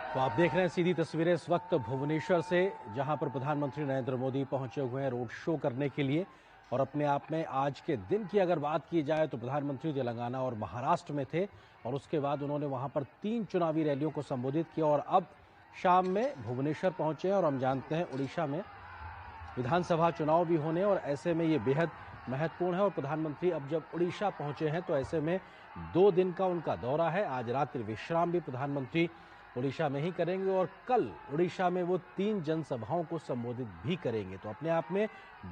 तो आप देख रहे हैं सीधी तस्वीरें इस वक्त भुवनेश्वर से, जहां पर प्रधानमंत्री नरेंद्र मोदी पहुंचे हुए हैं रोड शो करने के लिए। और अपने आप में आज के दिन की अगर बात की जाए तो प्रधानमंत्री तेलंगाना और महाराष्ट्र में थे और उसके बाद उन्होंने वहां पर 3 चुनावी रैलियों को संबोधित किया और अब शाम में भुवनेश्वर पहुंचे हैं। और हम जानते हैं उड़ीसा में विधानसभा चुनाव भी होने और ऐसे में ये बेहद महत्वपूर्ण है। और प्रधानमंत्री अब जब उड़ीसा पहुंचे हैं तो ऐसे में 2 दिन का उनका दौरा है। आज रात्रि विश्राम भी प्रधानमंत्री उड़ीसा में ही करेंगे और कल उड़ीसा में वो 3 जनसभाओं को संबोधित भी करेंगे। तो अपने आप में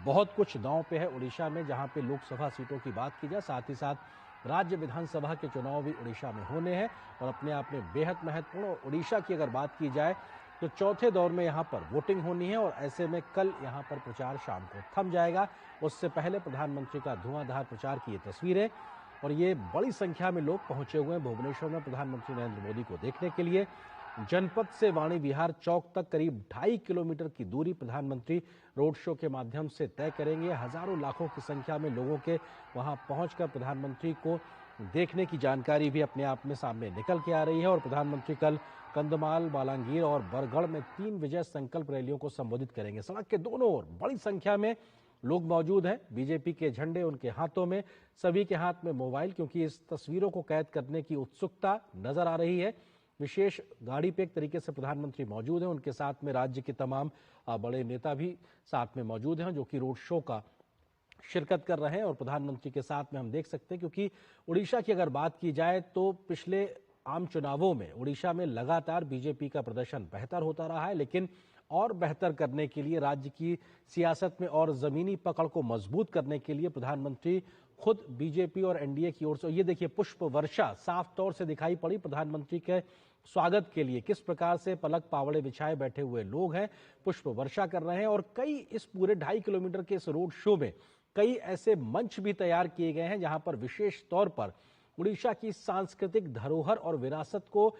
बहुत कुछ दांव पे है उड़ीसा में, जहां पे लोकसभा सीटों की बात की जाए, साथ ही साथ राज्य विधानसभा के चुनाव भी उड़ीसा में होने हैं और अपने आप में बेहद महत्वपूर्ण। और उड़ीसा की अगर बात की जाए तो चौथे दौर में यहाँ पर वोटिंग होनी है और ऐसे में कल यहाँ पर प्रचार शाम को थम जाएगा। उससे पहले प्रधानमंत्री का धुआंधार प्रचार की ये तस्वीरें और ये बड़ी संख्या में लोग पहुंचे हुए हैं भुवनेश्वर में प्रधानमंत्री नरेंद्र मोदी को देखने के लिए। जनपद से वाणी विहार चौक तक करीब 2.5 किलोमीटर की दूरी प्रधानमंत्री रोड शो के माध्यम से तय करेंगे। हजारों लाखों की संख्या में लोगों के वहां पहुंचकर प्रधानमंत्री को देखने की जानकारी भी अपने आप में सामने निकल के आ रही है। और प्रधानमंत्री कल कंधमाल, बालांगीर और बरगढ़ में 3 विजय संकल्प रैलियों को संबोधित करेंगे। सड़क के दोनों ओर बड़ी संख्या में लोग मौजूद हैं, बीजेपी के झंडे उनके हाथों में, सभी के हाथ में मोबाइल, क्योंकि इस तस्वीरों को कैद करने की उत्सुकता नजर आ रही है। विशेष गाड़ी पे एक तरीके से प्रधानमंत्री मौजूद हैं, उनके साथ में राज्य के तमाम बड़े नेता भी साथ में मौजूद हैं जो कि रोड शो का शिरकत कर रहे हैं। और प्रधानमंत्री के साथ में हम देख सकते हैं, क्योंकि उड़ीसा की अगर बात की जाए तो पिछले आम चुनावों में उड़ीसा में लगातार बीजेपी का प्रदर्शन बेहतर होता रहा है, लेकिन और बेहतर करने के लिए, राज्य की सियासत में और जमीनी पकड़ को मजबूत करने के लिए प्रधानमंत्री खुद बीजेपी और एनडीए की ओर से, ये देखिए पुष्प वर्षा साफ तौर से दिखाई पड़ी प्रधानमंत्री के स्वागत के लिए। किस प्रकार से पलक पावड़े बिछाए बैठे हुए लोग हैं, पुष्प वर्षा कर रहे हैं। और कई इस पूरे 2.5 किलोमीटर के इस रोड शो में कई ऐसे मंच भी तैयार किए गए हैं जहां पर विशेष तौर पर उड़ीसा की सांस्कृतिक धरोहर और विरासत को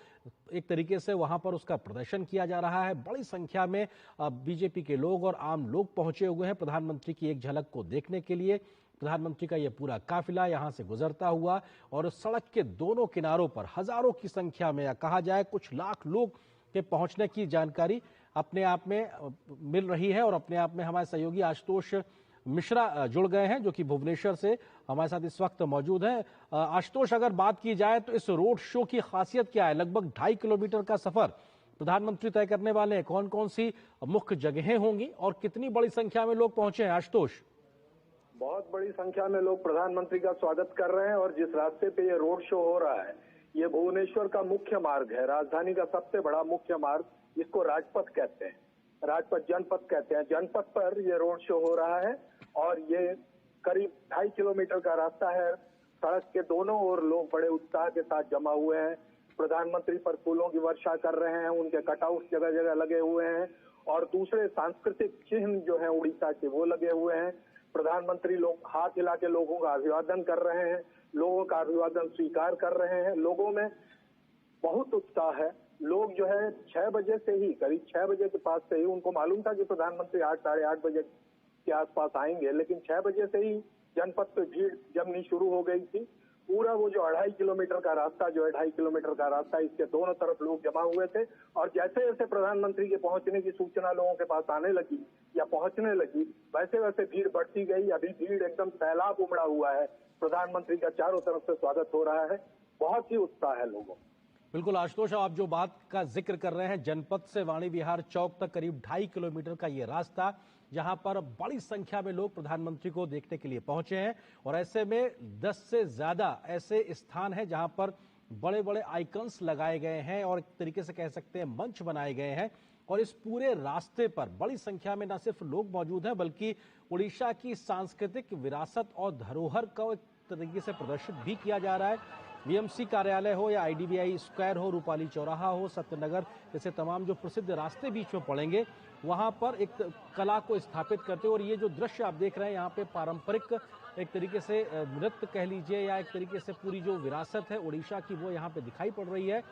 एक तरीके से वहां पर उसका प्रदर्शन किया जा रहा है। बड़ी संख्या में बीजेपी के लोग और आम लोग पहुंचे हुए हैं प्रधानमंत्री की एक झलक को देखने के लिए। प्रधानमंत्री का यह पूरा काफिला यहां से गुजरता हुआ और सड़क के दोनों किनारों पर हजारों की संख्या में, या कहा जाए कुछ लाख लोग के पहुंचने की जानकारी अपने आप में मिल रही है। और अपने आप में हमारे सहयोगी आशुतोष मिश्रा जुड़ गए हैं जो कि भुवनेश्वर से हमारे साथ इस वक्त मौजूद हैं। आशुतोष, अगर बात की जाए तो इस रोड शो की खासियत क्या है? लगभग 2.5 किलोमीटर का सफर प्रधानमंत्री तय करने वाले हैं, कौन कौन सी मुख्य जगहें होंगी और कितनी बड़ी संख्या में लोग पहुंचे हैं? आशुतोष, बहुत बड़ी संख्या में लोग प्रधानमंत्री का स्वागत कर रहे हैं और जिस रास्ते पे ये रोड शो हो रहा है, ये भुवनेश्वर का मुख्य मार्ग है, राजधानी का सबसे बड़ा मुख्य मार्ग, इसको राजपथ कहते हैं, राजपथ जनपथ कहते हैं। जनपथ पर ये रोड शो हो रहा है और ये करीब 2.5 किलोमीटर का रास्ता है। सड़क के दोनों ओर लोग बड़े उत्साह के साथ जमा हुए हैं, प्रधानमंत्री पर फूलों की वर्षा कर रहे हैं, उनके कटआउट जगह जगह लगे हुए हैं और दूसरे सांस्कृतिक चिन्ह जो है उड़ीसा के वो लगे हुए हैं। प्रधानमंत्री लोग हाथ हिला के लोगों का अभिवादन कर रहे हैं, लोगों का अभिवादन स्वीकार कर रहे हैं। लोगों में बहुत उत्साह है। लोग जो है 6 बजे से ही, करीब 6 बजे के पास से ही, उनको मालूम था कि प्रधानमंत्री 8 साढ़े 8 बजे के आसपास आएंगे, लेकिन 6 बजे से ही जनपद पे भीड़ जमनी शुरू हो गई थी। पूरा वो जो 2.5 किलोमीटर का रास्ता, जो है 2.5 किलोमीटर का रास्ता, इसके दोनों तरफ लोग जमा हुए थे। और जैसे जैसे प्रधानमंत्री के पहुंचने की सूचना लोगों के पास आने लगी या पहुंचने लगी, वैसे वैसे भीड़ बढ़ती गई। अभी भीड़ एकदम सैलाब उमड़ा हुआ है, प्रधानमंत्री का चारों तरफ से स्वागत हो रहा है, बहुत ही उत्साह है लोगों। बिल्कुल आशुतोष, आप जो बात का जिक्र कर रहे हैं, जनपद से वाणी विहार चौक तक करीब 2.5 किलोमीटर का ये रास्ता, जहां पर बड़ी संख्या में लोग प्रधानमंत्री को देखने के लिए पहुंचे हैं। और ऐसे में 10 से ज्यादा ऐसे स्थान हैं जहां पर बड़े बड़े आइकन्स लगाए गए हैं और एक तरीके से कह सकते हैं मंच बनाए गए हैं। और इस पूरे रास्ते पर बड़ी संख्या में न सिर्फ लोग मौजूद हैं, बल्कि उड़ीसा की सांस्कृतिक विरासत और धरोहर का एक तरीके से प्रदर्शित भी किया जा रहा है। बीएमसी कार्यालय हो या आईडीबीआई स्क्वायर हो, रूपाली चौराहा हो, सत्यनगर जैसे तमाम जो प्रसिद्ध रास्ते बीच में पड़ेंगे, वहां पर एक कला को स्थापित करते हो। और ये जो दृश्य आप देख रहे हैं यहाँ पे पारंपरिक एक तरीके से नृत्य कह लीजिए या एक तरीके से पूरी जो विरासत है उड़ीसा की, वो यहाँ पे दिखाई पड़ रही है।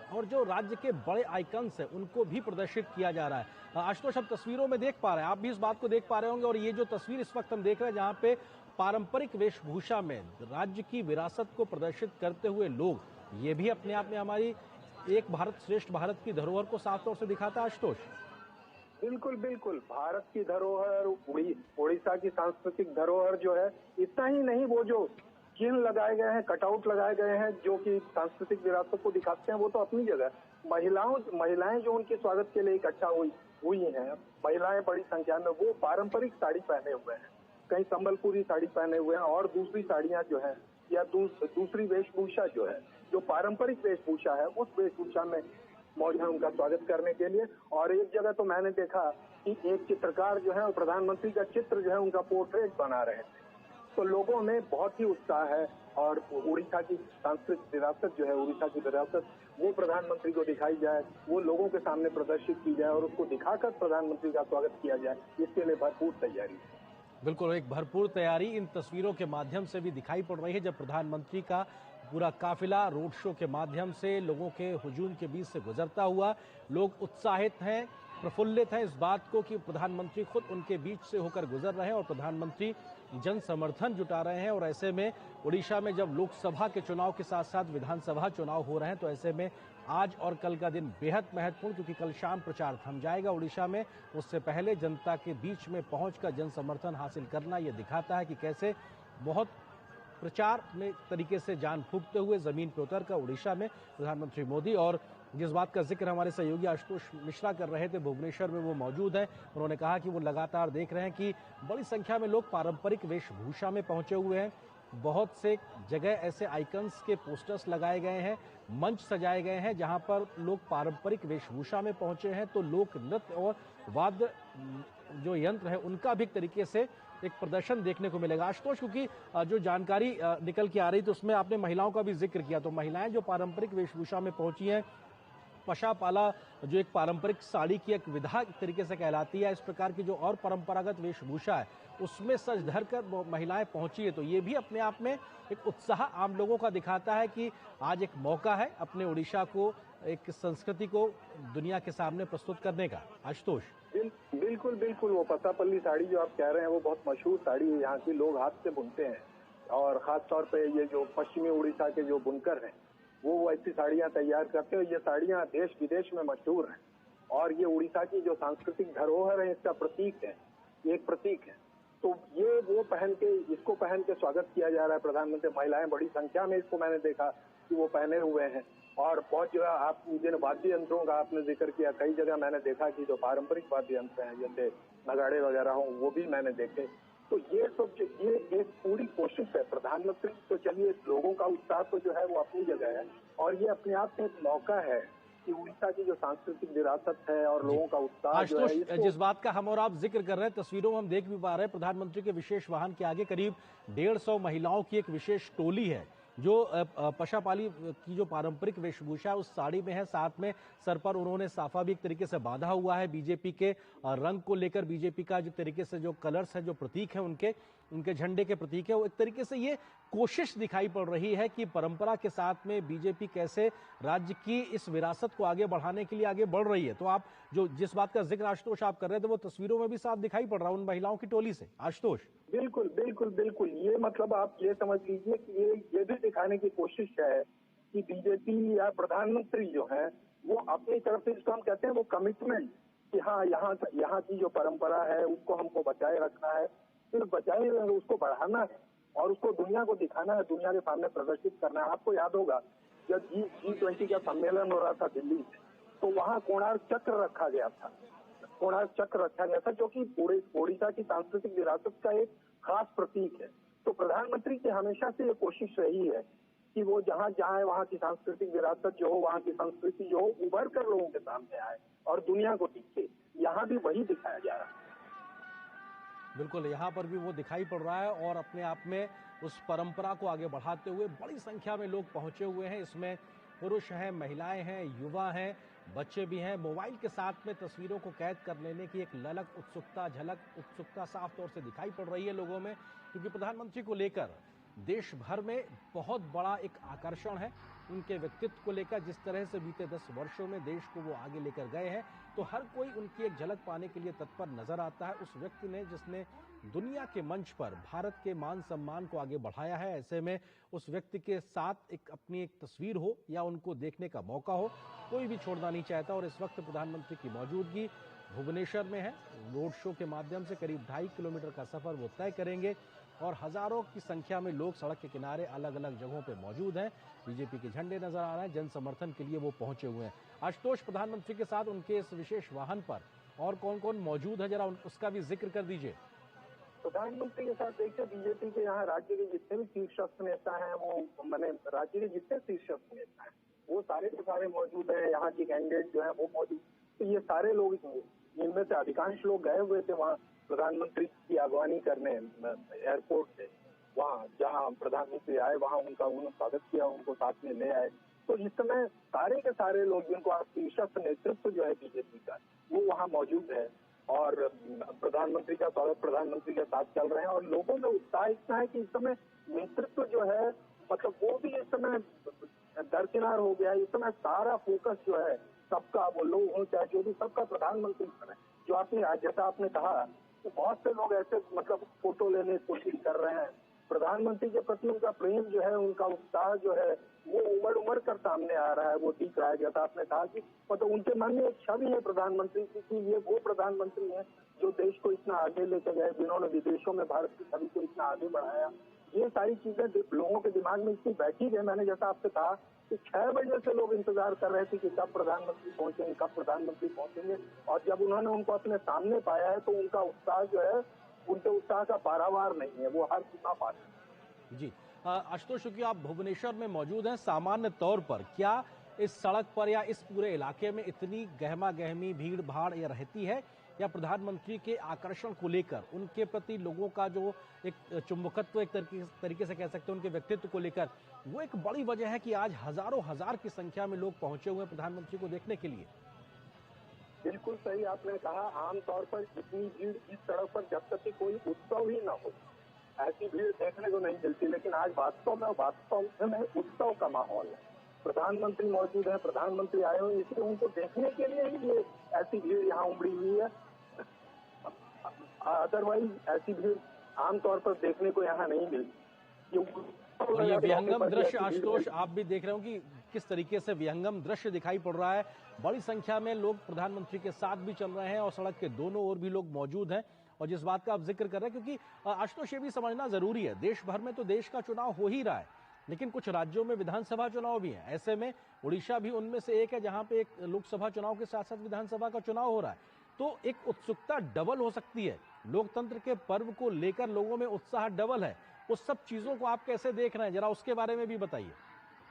और जो राज्य के बड़े आइकन्स हैं उनको भी प्रदर्शित किया जा रहा है। आशुतोष, हम तस्वीरों में देख पा रहे हैं, आप भी इस बात को देख पा रहे होंगे। और ये जो तस्वीर इस वक्त हम देख रहे हैं, जहाँ पे पारंपरिक वेशभूषा में राज्य की विरासत को प्रदर्शित करते हुए लोग, ये भी अपने आप में हमारी एक भारत श्रेष्ठ भारत की धरोहर को साफ तौर से दिखाता है आशुतोष। बिल्कुल बिल्कुल, भारत की धरोहर, उड़ीसा की सांस्कृतिक धरोहर जो है, इतना ही नहीं, वो जो चिन्ह लगाए गए हैं, कटआउट लगाए गए हैं जो कि सांस्कृतिक विरासत को दिखाते हैं, वो तो अपनी जगह। महिलाएं जो उनके स्वागत के लिए इकट्ठा हुई हैं, महिलाएं बड़ी संख्या में, वो पारंपरिक साड़ी पहने हुए हैं, कहीं संबलपुरी साड़ी पहने हुए हैं और दूसरी साड़ियां जो है या दूसरी वेशभूषा जो है, जो पारंपरिक वेशभूषा है, उस वेशभूषा में मौजूद है उनका स्वागत करने के लिए। और एक जगह तो मैंने देखा कि एक चित्रकार जो है, प्रधानमंत्री का चित्र जो है, उनका पोर्ट्रेट बना रहे थे। तो लोगों में बहुत ही उत्साह है और उड़ीसा की सांस्कृतिक विरासत जो है, उड़ीसा की विरासत, वो प्रधानमंत्री को दिखाई जाए, वो लोगों के सामने प्रदर्शित की जाए और उसको दिखाकर प्रधानमंत्री का स्वागत किया जाए, इसके लिए भरपूर तैयारी है। बिल्कुल, एक भरपूर तैयारी इन तस्वीरों के माध्यम से भी दिखाई पड़ रही है, जब प्रधानमंत्री का पूरा काफिला रोड शो के माध्यम से लोगों के हुजूम के बीच से गुजरता हुआ। लोग उत्साहित हैं, प्रफुल्लित हैं इस बात को कि प्रधानमंत्री खुद उनके बीच से होकर गुजर रहे हैं और प्रधानमंत्री जन समर्थन जुटा रहे हैं। और ऐसे में उड़ीसा में जब लोकसभा के चुनाव के साथ साथ विधानसभा चुनाव हो रहे हैं, तो ऐसे में आज और कल का दिन बेहद महत्वपूर्ण, क्योंकि कल शाम प्रचार थम जाएगा उड़ीसा में। उससे पहले जनता के बीच में पहुंचकर जन समर्थन हासिल करना यह दिखाता है कि कैसे बहुत प्रचार में तरीके से जान फूंकते हुए जमीन पर उतरकर उड़ीसा में प्रधानमंत्री मोदी, और जिस बात का जिक्र हमारे सहयोगी आशुतोष मिश्रा कर रहे थे, भुवनेश्वर में वो मौजूद हैं। उन्होंने कहा कि वो लगातार देख रहे हैं कि बड़ी संख्या में लोग पारंपरिक वेशभूषा में पहुंचे हुए हैं। बहुत से जगह ऐसे आइकन्स के पोस्टर्स लगाए गए हैं, मंच सजाए गए हैं जहां पर लोग पारंपरिक वेशभूषा में पहुंचे हैं। तो लोक नृत्य और वाद्य जो यंत्र है उनका भी एक तरीके से एक प्रदर्शन देखने को मिलेगा आशुतोष, क्योंकि जो जानकारी निकल के आ रही थी उसमें आपने महिलाओं का भी जिक्र किया। तो महिलाएं जो पारंपरिक वेशभूषा में पहुंची हैं, पशापाला जो एक पारंपरिक साड़ी की एक विधा एक तरीके से कहलाती है, इस प्रकार की जो और परंपरागत वेशभूषा है उसमें सज धर कर महिलाएं पहुंची है। तो ये भी अपने आप में एक उत्साह आम लोगों का दिखाता है कि आज एक मौका है अपने उड़ीसा को, एक संस्कृति को दुनिया के सामने प्रस्तुत करने का। आशुतोष। बिल्कुल बिल्कुल, वो पसापल्ली साड़ी जो आप कह रहे हैं वो बहुत मशहूर साड़ी है, यहाँ की लोग हाथ से बुनते हैं और खास तौर पे ये जो पश्चिमी उड़ीसा के जो बुनकर हैं वो ऐसी साड़ियाँ तैयार करते हैं। ये साड़ियाँ देश विदेश में मशहूर हैं और ये उड़ीसा की जो सांस्कृतिक धरोहर है इसका प्रतीक है, एक प्रतीक है। तो ये वो इसको पहन के स्वागत किया जा रहा है प्रधानमंत्री। महिलाएं बड़ी संख्या में, इसको मैंने देखा कि वो पहने हुए हैं और बहुत जगह आप जिन वाद्य यंत्रों का आपने जिक्र किया, कई जगह मैंने देखा कि जो पारंपरिक वाद्य यंत्र हैं जैसे नगाड़े वगैरह हों वो भी मैंने देखे। तो ये सब ये एक पूरी कोशिश है प्रधानमंत्री। तो चलिए, लोगों का उत्साह तो जो है वो अपनी जगह है और ये अपने आप में एक मौका है कि उड़ीसा की जो सांस्कृतिक विरासत है और लोगों का उत्साह जो है, जिस बात का हम और आप जिक्र कर रहे हैं, तस्वीरों में हम देख भी पा रहे हैं प्रधानमंत्री के विशेष वाहन के आगे करीब 150 महिलाओं की एक विशेष टोली है जो पशापाली की जो पारंपरिक वेशभूषा उस साड़ी में है। साथ में सर पर उन्होंने साफा भी एक तरीके से बांधा हुआ है बीजेपी के रंग को लेकर। बीजेपी का जो तरीके से जो कलर्स है, जो प्रतीक है उनके झंडे के प्रतीक है, वो एक तरीके से ये कोशिश दिखाई पड़ रही है कि परंपरा के साथ में बीजेपी कैसे राज्य की इस विरासत को आगे बढ़ाने के लिए आगे बढ़ रही है। तो आप जिस बात का जिक्र आशुतोष आप कर रहे थे वो तस्वीरों में भी साफ दिखाई पड़ रहा है उन महिलाओं की टोली से। आशुतोष। बिल्कुल बिल्कुल बिल्कुल, ये मतलब आप ये समझ लीजिए कि ये भी दिखाने की कोशिश है कि बीजेपी या प्रधानमंत्री जो है वो अपनी तरफ से, इसको हम कहते हैं वो कमिटमेंट, कि हाँ यहाँ की जो परंपरा है उसको हमको बचाए रखना है, सिर्फ बचाए उसको बढ़ाना है और उसको दुनिया को दिखाना है, दुनिया के सामने प्रदर्शित करना है। आपको याद होगा जब G20 का सम्मेलन हो रहा था दिल्ली में, तो वहाँ कोणार्क चक्र रखा गया था। कोणार्क चक्र रखा गया था जो कि ओडिशा की सांस्कृतिक विरासत का एक खास प्रतीक है। तो प्रधानमंत्री की हमेशा से ये कोशिश रही है कि वो जहाँ जाए वहाँ की सांस्कृतिक विरासत जो हो, वहाँ की संस्कृति जो हो, उभर कर लोगों के सामने आए और दुनिया को दिखे। यहाँ भी वही दिखाया जा रहा है। बिल्कुल, यहाँ पर भी वो दिखाई पड़ रहा है और अपने आप में उस परंपरा को आगे बढ़ाते हुए बड़ी संख्या में लोग पहुंचे हुए हैं। इसमें पुरुष हैं, महिलाएं हैं, युवा हैं, बच्चे भी हैं। मोबाइल के साथ में तस्वीरों को कैद कर लेने की एक झलक उत्सुकता साफ तौर से दिखाई पड़ रही है लोगों में, क्योंकि प्रधानमंत्री को लेकर देश भर में बहुत बड़ा एक आकर्षण है। उनके व्यक्तित्व को लेकर जिस तरह से बीते 10 वर्षों में देश को वो आगे लेकर गए हैं, तो हर कोई उनकी एक झलक पाने के लिए तत्पर नजर आता है। उस व्यक्ति ने जिसने दुनिया के मंच पर भारत के मान सम्मान को आगे बढ़ाया है। ऐसे में उस व्यक्ति के साथ अपनी एक तस्वीर हो या उनको देखने का मौका हो, कोई भी छोड़ना नहीं चाहता। और इस वक्त प्रधानमंत्री की मौजूदगी भुवनेश्वर में है। रोड शो के माध्यम से करीब 2.5 किलोमीटर का सफर वो तय करेंगे और हजारों की संख्या में लोग सड़क के किनारे अलग अलग जगहों पे मौजूद हैं। बीजेपी के झंडे नजर आ रहे हैं, जन समर्थन के लिए वो पहुंचे हुए हैं। आशुतोष, प्रधानमंत्री के साथ उनके इस विशेष वाहन पर और कौन कौन मौजूद है, जरा उसका भी जिक्र कर दीजिए। प्रधानमंत्री के साथ देखिए, बीजेपी के यहाँ राज्य के जितने भी शीर्षस्थ नेता हैं, वो मैंने राज्य के जितने शीर्षस्थ नेता हैं वो सारे के सारे मौजूद हैं। यहाँ की कैंडिडेट जो है वो मौजूद, तो ये सारे लोग, इनमें से अधिकांश लोग गए हुए थे वहाँ प्रधानमंत्री की अगवानी करने एयरपोर्ट से। वहाँ जहाँ प्रधानमंत्री आए वहाँ उन्होंने स्वागत किया, उनको साथ में ले आए। तो इस समय सारे के सारे लोग, जिनको आप शीर्षस्थ नेतृत्व जो है बीजेपी का, वो वहाँ मौजूद है और प्रधानमंत्री का स्वागत प्रधानमंत्री के साथ चल रहे हैं। और लोगों में उत्साह इतना है कि इस समय नेतृत्व जो है, मतलब वो भी इस समय दरकिनार हो गया है। इस समय सारा फोकस जो है सबका, वो लोग हो चाहे जो भी, सबका प्रधानमंत्री पर है। जो आपने जैसा आपने कहा कि बहुत से लोग ऐसे मतलब फोटो लेने की कोशिश कर रहे हैं। प्रधानमंत्री के प्रति उनका प्रेम जो है, उनका उत्साह जो है, वो उमड़ कर सामने आ रहा है, वो दिख रहा है। जैसा आपने कहा कि मतलब उनके मन में एक छवि है प्रधानमंत्री की कि ये वो प्रधानमंत्री है जो देश को इतना आगे लेकर गए, जिन्होंने विदेशों में भारत की छवि को इतना आगे बढ़ाया। ये सारी चीजें लोगों के दिमाग में इतनी बैठी है। मैंने जैसा आपसे कहा कि 6 बजे से लोग इंतजार कर रहे थे कि कब प्रधानमंत्री पहुंचेंगे, कब प्रधानमंत्री पहुंचेंगे। और जब उन्होंने उनको अपने सामने पाया है तो उनका उत्साह जो है, उनके उत्साह का पारावार नहीं है, वो हर सीमा पार है। जी आशुतोष, क्योंकि आप भुवनेश्वर में मौजूद हैं, सामान्य तौर पर क्या इस सड़क पर या इस पूरे इलाके में इतनी गहमा गहमी भीड़ भाड़ या रहती है, या प्रधानमंत्री के आकर्षण को लेकर उनके प्रति लोगों का जो एक चुंबकत्व, एक तरीके से कह सकते हैं उनके व्यक्तित्व को लेकर, वो एक बड़ी वजह है कि आज हजारों हजार की संख्या में लोग पहुंचे हुए हैं प्रधानमंत्री को देखने के लिए? बिल्कुल सही आपने कहा। आमतौर पर इतनी भीड़ इस सड़क पर जब तक कि कोई उत्सव ही न हो, ऐसी भीड़ देखने को नहीं मिलती। लेकिन आज वास्तव में उत्सव का माहौल है। प्रधानमंत्री मौजूद है, प्रधानमंत्री आए हुए, इसलिए उनको देखने के लिए ही ये ऐसी भीड़ यहाँ उमड़ी हुई है। अदरवाइज ऐसी भीड़ आमतौर पर देखने को यहाँ नहीं मिलती। और ये विहंगम दृश्य आशुतोष आप भी देख रहे हो कि किस तरीके से विहंगम दृश्य दिखाई पड़ रहा है। बड़ी संख्या में लोग प्रधानमंत्री के साथ भी चल रहे हैं और सड़क के दोनों ओर भी लोग मौजूद हैं। और जिस बात का आप जिक्र कर रहे हैं, क्योंकि आशुतोष ये भी समझना जरूरी है, देश भर में तो देश का चुनाव हो ही रहा है, लेकिन कुछ राज्यों में विधानसभा चुनाव भी है। ऐसे में उड़ीसा भी उनमें से एक है जहां पे एक लोकसभा चुनाव के साथ साथ विधानसभा का चुनाव हो रहा है। तो एक उत्सुकता डबल हो सकती है, लोकतंत्र के पर्व को लेकर लोगों में उत्साह डबल है। उस सब चीजों को आप कैसे देख रहे हैं, जरा उसके बारे में भी बताइए।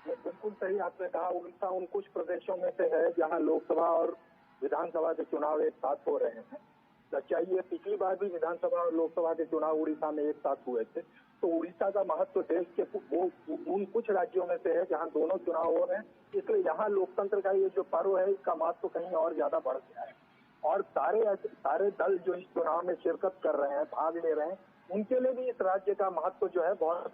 बिल्कुल सही आपने कहा। उड़ीसा उन कुछ प्रदेशों में से है जहां लोकसभा और विधानसभा के चुनाव एक साथ हो रहे हैं। सच्चाई है, पिछली बार भी विधानसभा और लोकसभा के चुनाव उड़ीसा में एक साथ हुए थे। तो उड़ीसा का महत्व देश के उन कुछ राज्यों में से है जहां दोनों चुनाव हो रहे हैं। इसलिए यहाँ लोकतंत्र का ये जो पर्व है, इसका महत्व कहीं और ज्यादा बढ़ गया है। और सारे दल जो इस चुनाव में शिरकत कर रहे हैं, भाग ले रहे हैं, उनके लिए भी इस राज्य का महत्व जो है बहुत।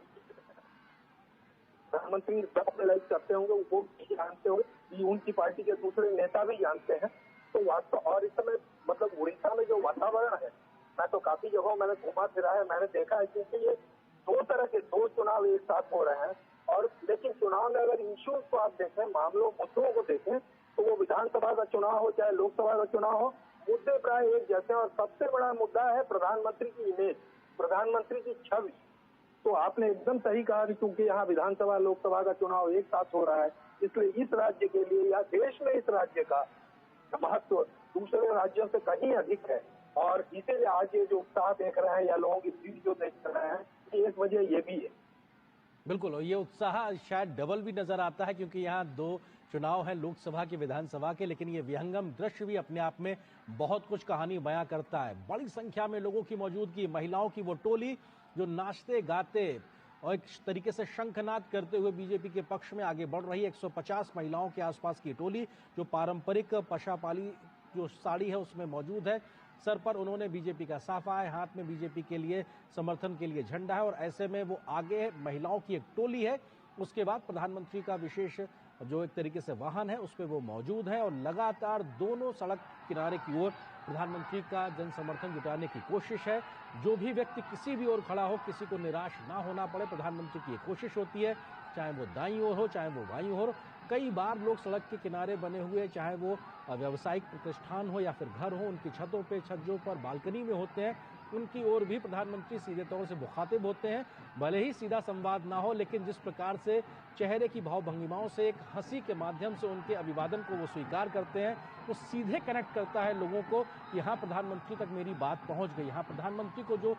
प्रधानमंत्री लाइक करते होंगे, वो भी जानते होंगे, उनकी पार्टी के दूसरे नेता भी जानते हैं। तो वास्तव और इस समय मतलब उड़ीसा में जो वातावरण है, मैं तो काफी जगहों मैंने घूमा फिरा है, मैंने देखा है, क्योंकि ये दो तरह के दो चुनाव एक साथ हो रहे हैं। और लेकिन चुनाव में अगर इश्यूज को आप देखें, मामलों मुद्दों को देखें, तो वो विधानसभा का चुनाव हो चाहे लोकसभा का चुनाव हो, मुद्दे प्राय एक जैसे। और सबसे बड़ा मुद्दा है प्रधानमंत्री की इमेज, प्रधानमंत्री की छवि। तो आपने एकदम सही कहा कि क्योंकि यहाँ विधानसभा लोकसभा का चुनाव एक साथ हो रहा है, इसलिए इस राज्य के लिए या देश में इस राज्य का महत्व दूसरे राज्यों से कहीं अधिक है। और इसीलिए आज ये जो उत्साह देख रहे हैं या लोगों की भीड़ जो देख रहे हैं, एक वजह ये भी है। बिल्कुल, और ये उत्साह शायद डबल भी नजर आता है क्योंकि यहाँ दो चुनाव हैं, लोकसभा के विधानसभा के। लेकिन ये विहंगम दृश्य भी अपने आप में बहुत कुछ कहानी बयां करता है। बड़ी संख्या में लोगों की मौजूदगी, महिलाओं की वो टोली जो नाचते गाते और एक तरीके से शंखनाद करते हुए बीजेपी के पक्ष में आगे बढ़ रही है। 150 महिलाओं के आसपास की टोली जो पारंपरिक पशापाली जो साड़ी है उसमें मौजूद है। सर पर उन्होंने बीजेपी का साफा है, हाथ में बीजेपी के लिए समर्थन के लिए झंडा है और ऐसे में वो आगे है। महिलाओं की एक टोली है। उसके बाद प्रधानमंत्री का विशेष जो एक तरीके से वाहन है उस पर वो मौजूद है और लगातार दोनों सड़क किनारे की ओर प्रधानमंत्री का जन समर्थन जुटाने की कोशिश है। जो भी व्यक्ति किसी भी ओर खड़ा हो, किसी को निराश ना होना पड़े, प्रधानमंत्री की ये कोशिश होती है, चाहे वो दाईं ओर हो चाहे वो बाईं ओर हो। कई बार लोग सड़क के किनारे बने हुए, चाहे वो व्यावसायिक प्रतिष्ठान हो या फिर घर हो, उनकी छतों पे, छज्जों पर, बालकनी में होते हैं, उनकी ओर भी प्रधानमंत्री सीधे तौर से मुखातिब होते हैं। भले ही सीधा संवाद ना हो, लेकिन जिस प्रकार से चेहरे की भाव भंगिमाओं से एक हंसी के माध्यम से उनके अभिवादन को वो स्वीकार करते हैं, वो सीधे कनेक्ट करता है लोगों को। यहाँ प्रधानमंत्री तक मेरी बात पहुँच गई। यहाँ प्रधानमंत्री को जो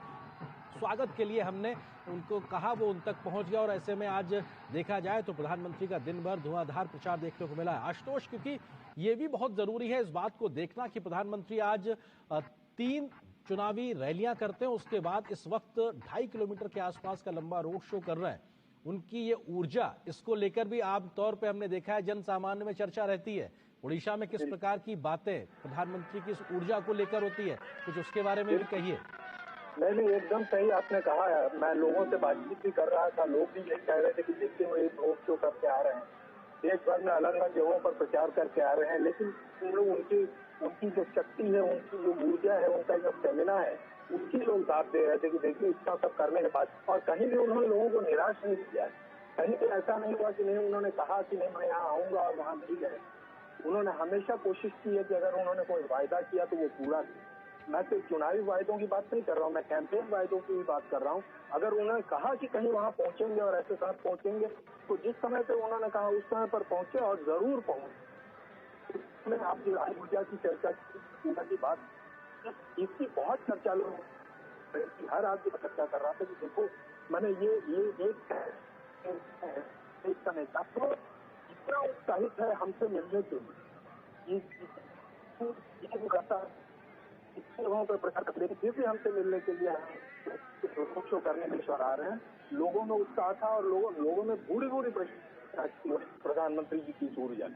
स्वागत के लिए हमने उनको कहा वो उन तक पहुंच गया। और ऐसे में आज देखा जाए तो प्रधानमंत्री का दिन भर धुआंधार प्रचार देखने को मिला है आशुतोष, क्योंकि ये भी बहुत जरूरी है इस बात को देखना कि प्रधानमंत्री आज 3 चुनावी रैलियां करते हैं, उसके बाद इस वक्त 2.5 किलोमीटर के आसपास का लंबा रोड शो कर रहे हैं। उनकी ये ऊर्जा, इसको लेकर भी आमतौर पर हमने देखा है जन सामान्य में चर्चा रहती है। उड़ीसा में किस प्रकार की बातें प्रधानमंत्री की इस ऊर्जा को लेकर होती है, कुछ उसके बारे में भी कहिए। नहीं, एकदम सही आपने कहा है। मैं लोगों से बातचीत भी कर रहा था, लोग भी यही कह रहे थे कि देखते हुए रोड शो करके आ रहे हैं, देश भर में अलग अलग जगहों पर प्रचार करके आ रहे हैं, लेकिन उन लोग उनकी जो शक्ति है, उनकी जो ऊर्जा है, उनका जो स्टेमिना है, उसकी लोग दाद दे रहे थे कि देखिए इतना सब करने के बाद। और कहीं भी उन्होंने लोगों को निराश नहीं किया, कहीं भी ऐसा नहीं हुआ कि नहीं उन्होंने कहा कि नहीं मैं यहाँ आऊंगा और वहाँ नहीं गए। उन्होंने हमेशा कोशिश की है कि अगर उन्होंने कोई वायदा किया तो वो पूरा किया। मैं सिर्फ चुनावी वायदों की बात नहीं कर रहा हूँ, मैं कैंपेन वायदों की भी बात कर रहा हूँ। अगर उन्होंने कहा कि कहीं वहाँ पहुंचेंगे और ऐसे साथ पहुंचेंगे, तो जिस समय पे उन्होंने कहा उस समय पर पहुंचे और जरूर पहुंचे। आपकी राय ऊर्जा की चर्चा की बात, इसकी बहुत चर्चा लोग, हर आदमी चर्चा कर रहा था कि देखो मैंने ये एक नेता तो इतना उत्साहित है हमसे मिलने के लिए, ये करता है लोगों पर प्रचार करते हैं, फिर भी हमसे मिलने के लिए रोड शो करने के लिए आ रहे हैं। लोगों में उत्साह था और लोगों में बूढ़ी प्रधानमंत्री जी की ऊर्जा।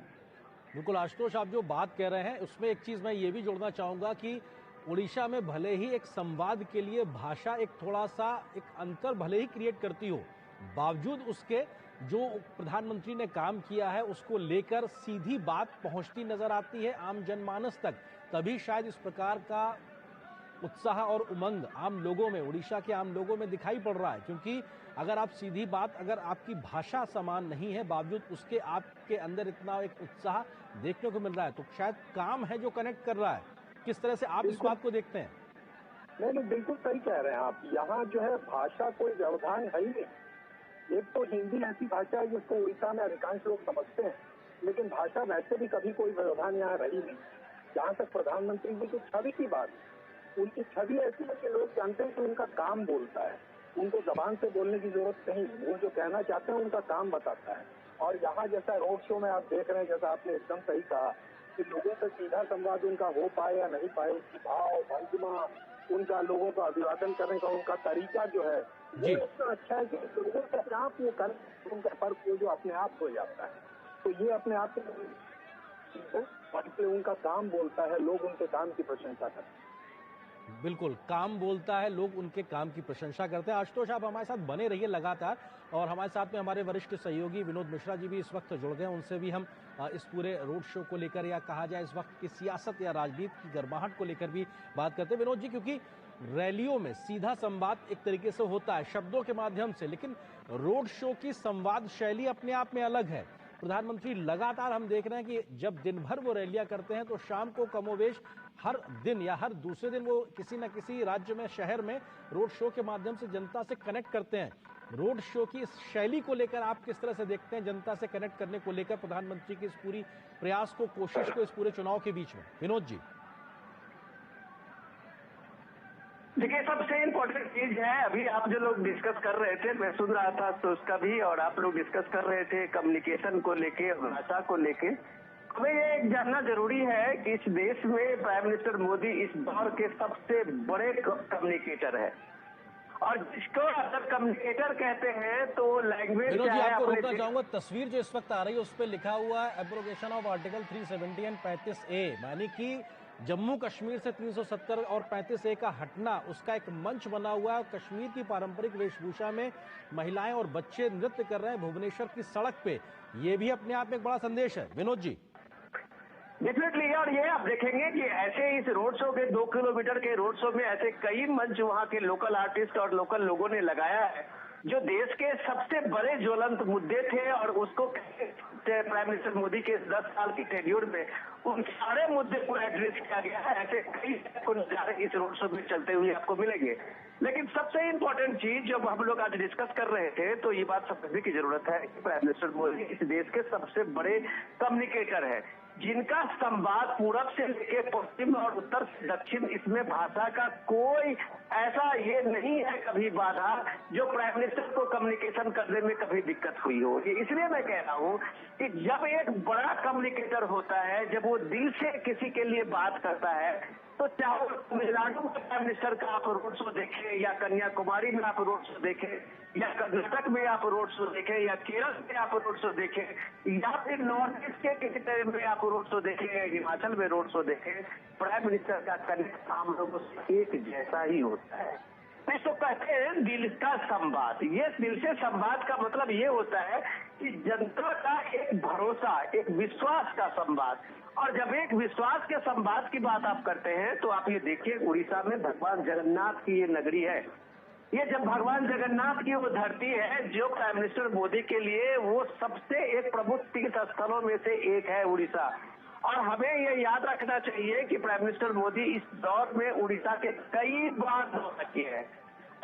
बिल्कुल आशुतोष, आप जो बात कह रहे हैं उसमें एक चीज मैं ये भी जोड़ना चाहूंगा कि उड़ीसा में भले ही एक संवाद के लिए भाषा एक थोड़ा सा एक अंतर भले ही क्रिएट करती हो, बावजूद उसके जो प्रधानमंत्री ने काम किया है उसको लेकर सीधी बात पहुंचती नजर आती है आम जनमानस तक। तभी शायद इस प्रकार का उत्साह और उमंग आम लोगों में, उड़ीसा के आम लोगों में दिखाई पड़ रहा है। क्योंकि अगर आप सीधी बात, अगर आपकी भाषा समान नहीं है, बावजूद उसके आपके अंदर इतना एक उत्साह देखने को मिल रहा है, तो शायद काम है जो कनेक्ट कर रहा है। किस तरह से आप इस बात को देखते हैं? नहीं, बिल्कुल सही कह रहे हैं आप। यहाँ जो है भाषा कोई व्यवधान है ही नहीं। एक तो हिंदी ऐसी भाषा है जिसको उड़ीसा में अधिकांश लोग समझते हैं, लेकिन भाषा वैसे भी कभी कोई व्यवधान यहाँ रही नहीं। जहाँ तक प्रधानमंत्री जी की छवि की बात, उनकी छवि ऐसी है कि लोग जानते हैं कि उनका काम बोलता है, उनको जबान से बोलने की जरूरत नहीं, वो जो कहना चाहते हैं उनका काम बताता है। और यहाँ जैसा रोड शो में आप देख रहे हैं, जैसा आपने एकदम सही कहा कि लोगों से सीधा संवाद उनका हो पाए या नहीं पाए, उसकी भाव भंगिमा, उनका लोगों का अभिवादन करने का उनका तरीका जो है वो इतना अच्छा है कि लोगों से अपने आप वो कर उनका फर्क जो अपने आप हो जाता है। तो ये अपने आप से उनका काम बोलता है, लोग उनके काम की प्रशंसा करते हैं। बिल्कुल, काम बोलता है, लोग उनके काम की प्रशंसा करते हैं। आशुतोष, आप हमारे साथ बने रहिए लगातार, और हमारे साथ में हमारे वरिष्ठ सहयोगी विनोद मिश्रा जी भी इस वक्त जुड़ गए। उनसे भी हम इस पूरे रोड शो को लेकर, या कहा जाए इस वक्त की सियासत या राजनीति की गर्माहट को लेकर भी बात करते हैं। विनोद जी, क्योंकि रैलियों में सीधा संवाद एक तरीके से होता है शब्दों के माध्यम से, लेकिन रोड शो की संवाद शैली अपने आप में अलग है। प्रधानमंत्री लगातार हम देख रहे हैं कि जब दिन भर वो रैलियां करते हैं तो शाम को कमोवेश हर दिन या हर दूसरे दिन वो किसी न किसी राज्य में, शहर में रोड शो के माध्यम से जनता से कनेक्ट करते हैं। रोड शो की इस शैली को लेकर आप किस तरह से देखते हैं, जनता से कनेक्ट करने को लेकर प्रधानमंत्री की इस पूरी प्रयास को, कोशिश को, इस पूरे चुनाव के बीच में? विनोद जी। देखिए, सबसे इम्पोर्टेंट चीज है, अभी आप जो लोग डिस्कस कर रहे थे, मैं सुन रहा था तो उसका भी, और आप लोग डिस्कस कर रहे थे कम्युनिकेशन को लेके, भाषा को लेके। हमें ये जानना जरूरी है कि इस देश में प्राइम मिनिस्टर मोदी इस दौर के सबसे बड़े कम्युनिकेटर है, और जिसको अगर कम्युनिकेटर कहते हैं तो लैंग्वेज विनोद जी, आपको रोकना चाहूंगा, तस्वीर जो इस वक्त आ रही है उस पर लिखा हुआ है abrogation of article 370 and 35A, यानी कि जम्मू कश्मीर से 370 और 35A का हटना, उसका एक मंच बना हुआ है। कश्मीर की पारंपरिक वेशभूषा में महिलाएं और बच्चे नृत्य कर रहे हैं भुवनेश्वर की सड़क पे। ये भी अपने आप में एक बड़ा संदेश है। विनोद जी। डेफिनेटली, और ये आप देखेंगे कि ऐसे इस रोड शो के 2 किलोमीटर के रोड शो में ऐसे कई मंच वहाँ के लोकल आर्टिस्ट और लोकल लोगों ने लगाया है, जो देश के सबसे बड़े ज्वलंत मुद्दे थे और उसको प्राइम मिनिस्टर मोदी के 10 साल की टेन्योर में उन सारे मुद्दे को एड्रेस किया गया है। ऐसे कई नजारे इस रोड शो में चलते हुए आपको मिलेंगे। लेकिन सबसे इम्पोर्टेंट चीज जब हम लोग आज डिस्कस कर रहे थे तो ये बात समझने की जरूरत है कि प्राइम मिनिस्टर मोदी इस देश के सबसे बड़े कम्युनिकेटर है, जिनका संवाद पूरब से लेकर पश्चिम और उत्तर से दक्षिण, इसमें भाषा का कोई ऐसा ये नहीं है कभी बाधा जो प्राइम मिनिस्टर को कम्युनिकेशन करने में कभी दिक्कत हुई हो। इसलिए मैं कह रहा हूँ कि जब एक बड़ा कम्युनिकेटर होता है, जब वो दिल से किसी के लिए बात करता है, तो चाहे तमिलनाडु में प्राइम मिनिस्टर का आप रोड शो देखें, या कन्याकुमारी में आप रोड शो देखें, या कर्नाटक में आप रोड शो देखें, या केरल में आप रोड शो देखें, या फिर नॉर्थ ईस्ट के किसी तरह में आप रोड शो देखें, या हिमाचल में रोड शो देखें, प्राइम मिनिस्टर का कनेक्ट आम लोगों से एक जैसा ही होता है। इसको कहते हैं दिल का संवाद। ये दिल से संवाद का मतलब ये होता है कि जनता का एक भरोसा, एक विश्वास का संवाद। और जब एक विश्वास के संवाद की बात आप करते हैं तो आप ये देखिए, उड़ीसा में भगवान जगन्नाथ की ये नगरी है। ये जब भगवान जगन्नाथ की वो धरती है जो प्राइम मिनिस्टर मोदी के लिए वो सबसे एक प्रमुख तीर्थ स्थलों में से एक है उड़ीसा। और हमें ये याद रखना चाहिए कि प्राइम मिनिस्टर मोदी इस दौर में उड़ीसा के कई बार दौरा किए हैं।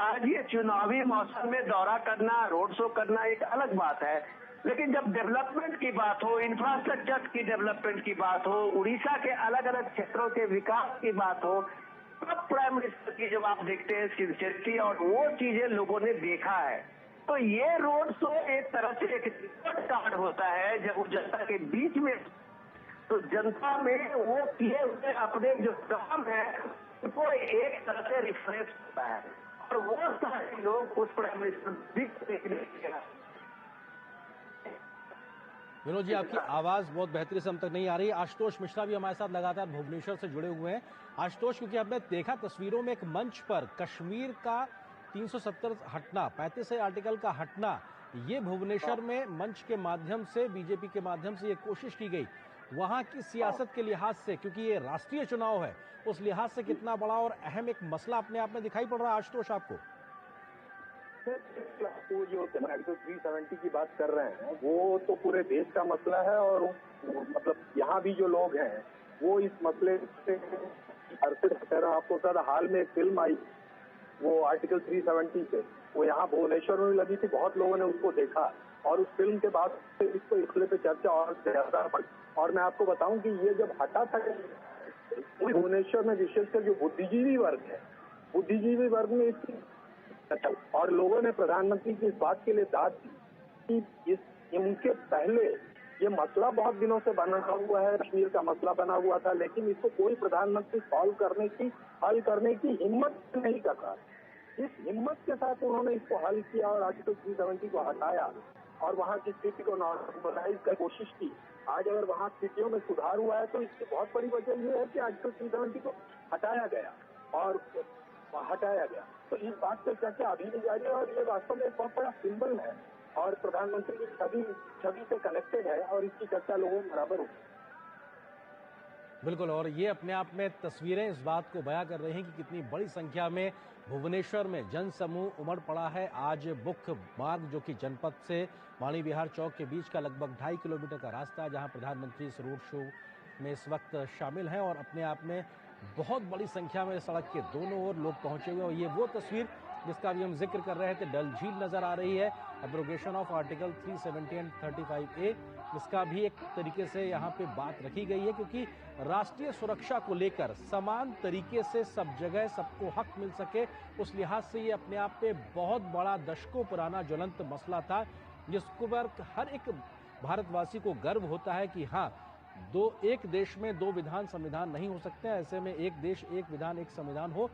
आज ये चुनावी मौसम में दौरा करना, रोड शो करना एक अलग बात है, लेकिन जब डेवलपमेंट की बात हो, इंफ्रास्ट्रक्चर की डेवलपमेंट की बात हो, उड़ीसा के अलग अलग क्षेत्रों के विकास की बात हो, तब प्राइम मिनिस्टर की जब आप देखते हैं सिंसियरिटी और वो चीजें लोगों ने देखा है। तो ये रोड शो एक तरह से एक रिपोर्ट कार्ड होता है जब वो जनता के बीच में, तो जनता में वो किए हुए अपने जो काम है वो एक तरह से रिफ्रेश होता है, और वो सारे लोग उस प्राइम मिनिस्टर देखने के। विनोद जी, आपकी आवाज बहुत बेहतरीन से हम तक नहीं आ रही है। आशुतोष मिश्रा भी हमारे साथ लगातार भुवनेश्वर से जुड़े हुए हैं। आशुतोष, क्योंकि हमने देखा तस्वीरों में एक मंच पर कश्मीर का 370 हटना, 35A आर्टिकल का हटना, ये भुवनेश्वर में मंच के माध्यम से, बीजेपी के माध्यम से ये कोशिश की गई। वहां की सियासत के लिहाज से, क्योंकि ये राष्ट्रीय चुनाव है, उस लिहाज से कितना बड़ा और अहम एक मसला अपने आप में दिखाई पड़ रहा है आशुतोष आपको? वो जो आर्टिकल 370 की बात कर रहे हैं वो तो पूरे देश का मसला है, और मतलब यहाँ भी जो लोग हैं वो इस मसले से आपको पता, हाल में एक फिल्म आई वो आर्टिकल 370 से, वो यहाँ भुवनेश्वर में लगी थी, बहुत लोगों ने उसको देखा, और उस फिल्म के बाद इसको इसलिए पे चर्चा और ज्यादा बढ़ी। और मैं आपको बताऊं कि ये जब हटा था भुवनेश्वर में, विशेषकर जो बुद्धिजीवी वर्ग में इसकी, और लोगों ने प्रधानमंत्री की इस बात के लिए दाद दी कि इनके पहले ये मसला बहुत दिनों से बना हुआ है, कश्मीर का मसला बना हुआ था, लेकिन इसको कोई प्रधानमंत्री हल करने की हिम्मत नहीं कर रहा। इस हिम्मत के साथ उन्होंने इसको हल किया और आर्टिकल 370 को हटाया और वहाँ की स्थिति को नॉर्मलाइज की कोशिश की। आज अगर वहाँ स्थितियों में सुधार हुआ है तो इसकी बहुत बड़ी वजह ये है कि आर्टिकल 370 को हटाया गया। तो इस बात पर चर्चा अभी भी जारी है, और ये वास्तव में बहुत बड़ा सिंबल है और प्रधानमंत्री की छवि से कनेक्टेड है, और इसकी चर्चा लोगों में बराबर होगी। बिल्कुल, और ये अपने आप में तस्वीरें इस बात को बयां कर रही हैं कि कितनी बड़ी संख्या में भुवनेश्वर में जन समूह उमड़ पड़ा है। आज मुख्य मार्ग जो कि जनपद से वाणी विहार चौक के बीच का लगभग 2.5 किलोमीटर का रास्ता है, जहां प्रधानमंत्री इस रोड शो में इस वक्त शामिल हैं, और अपने आप में बहुत बड़ी संख्या में सड़क के दोनों ओर लोग पहुंचे हुए हैं। और ये वो तस्वीर जिसका भी हम जिक्र कर रहे थे, डल झील नजर आ रही है, abrogation of article 370 and 35A, इसका भी एक तरीके से यहाँ पे बात रखी गई है, क्योंकि राष्ट्रीय सुरक्षा को लेकर समान तरीके से सब जगह सबको हक मिल सके, उस लिहाज से ये अपने आप पे बहुत बड़ा दशकों पुराना ज्वलंत मसला था, जिसको पर हर एक भारतवासी को गर्व होता है कि हाँ, एक देश में 2 विधान संविधान नहीं हो सकते, ऐसे में एक देश एक विधान एक संविधान हो,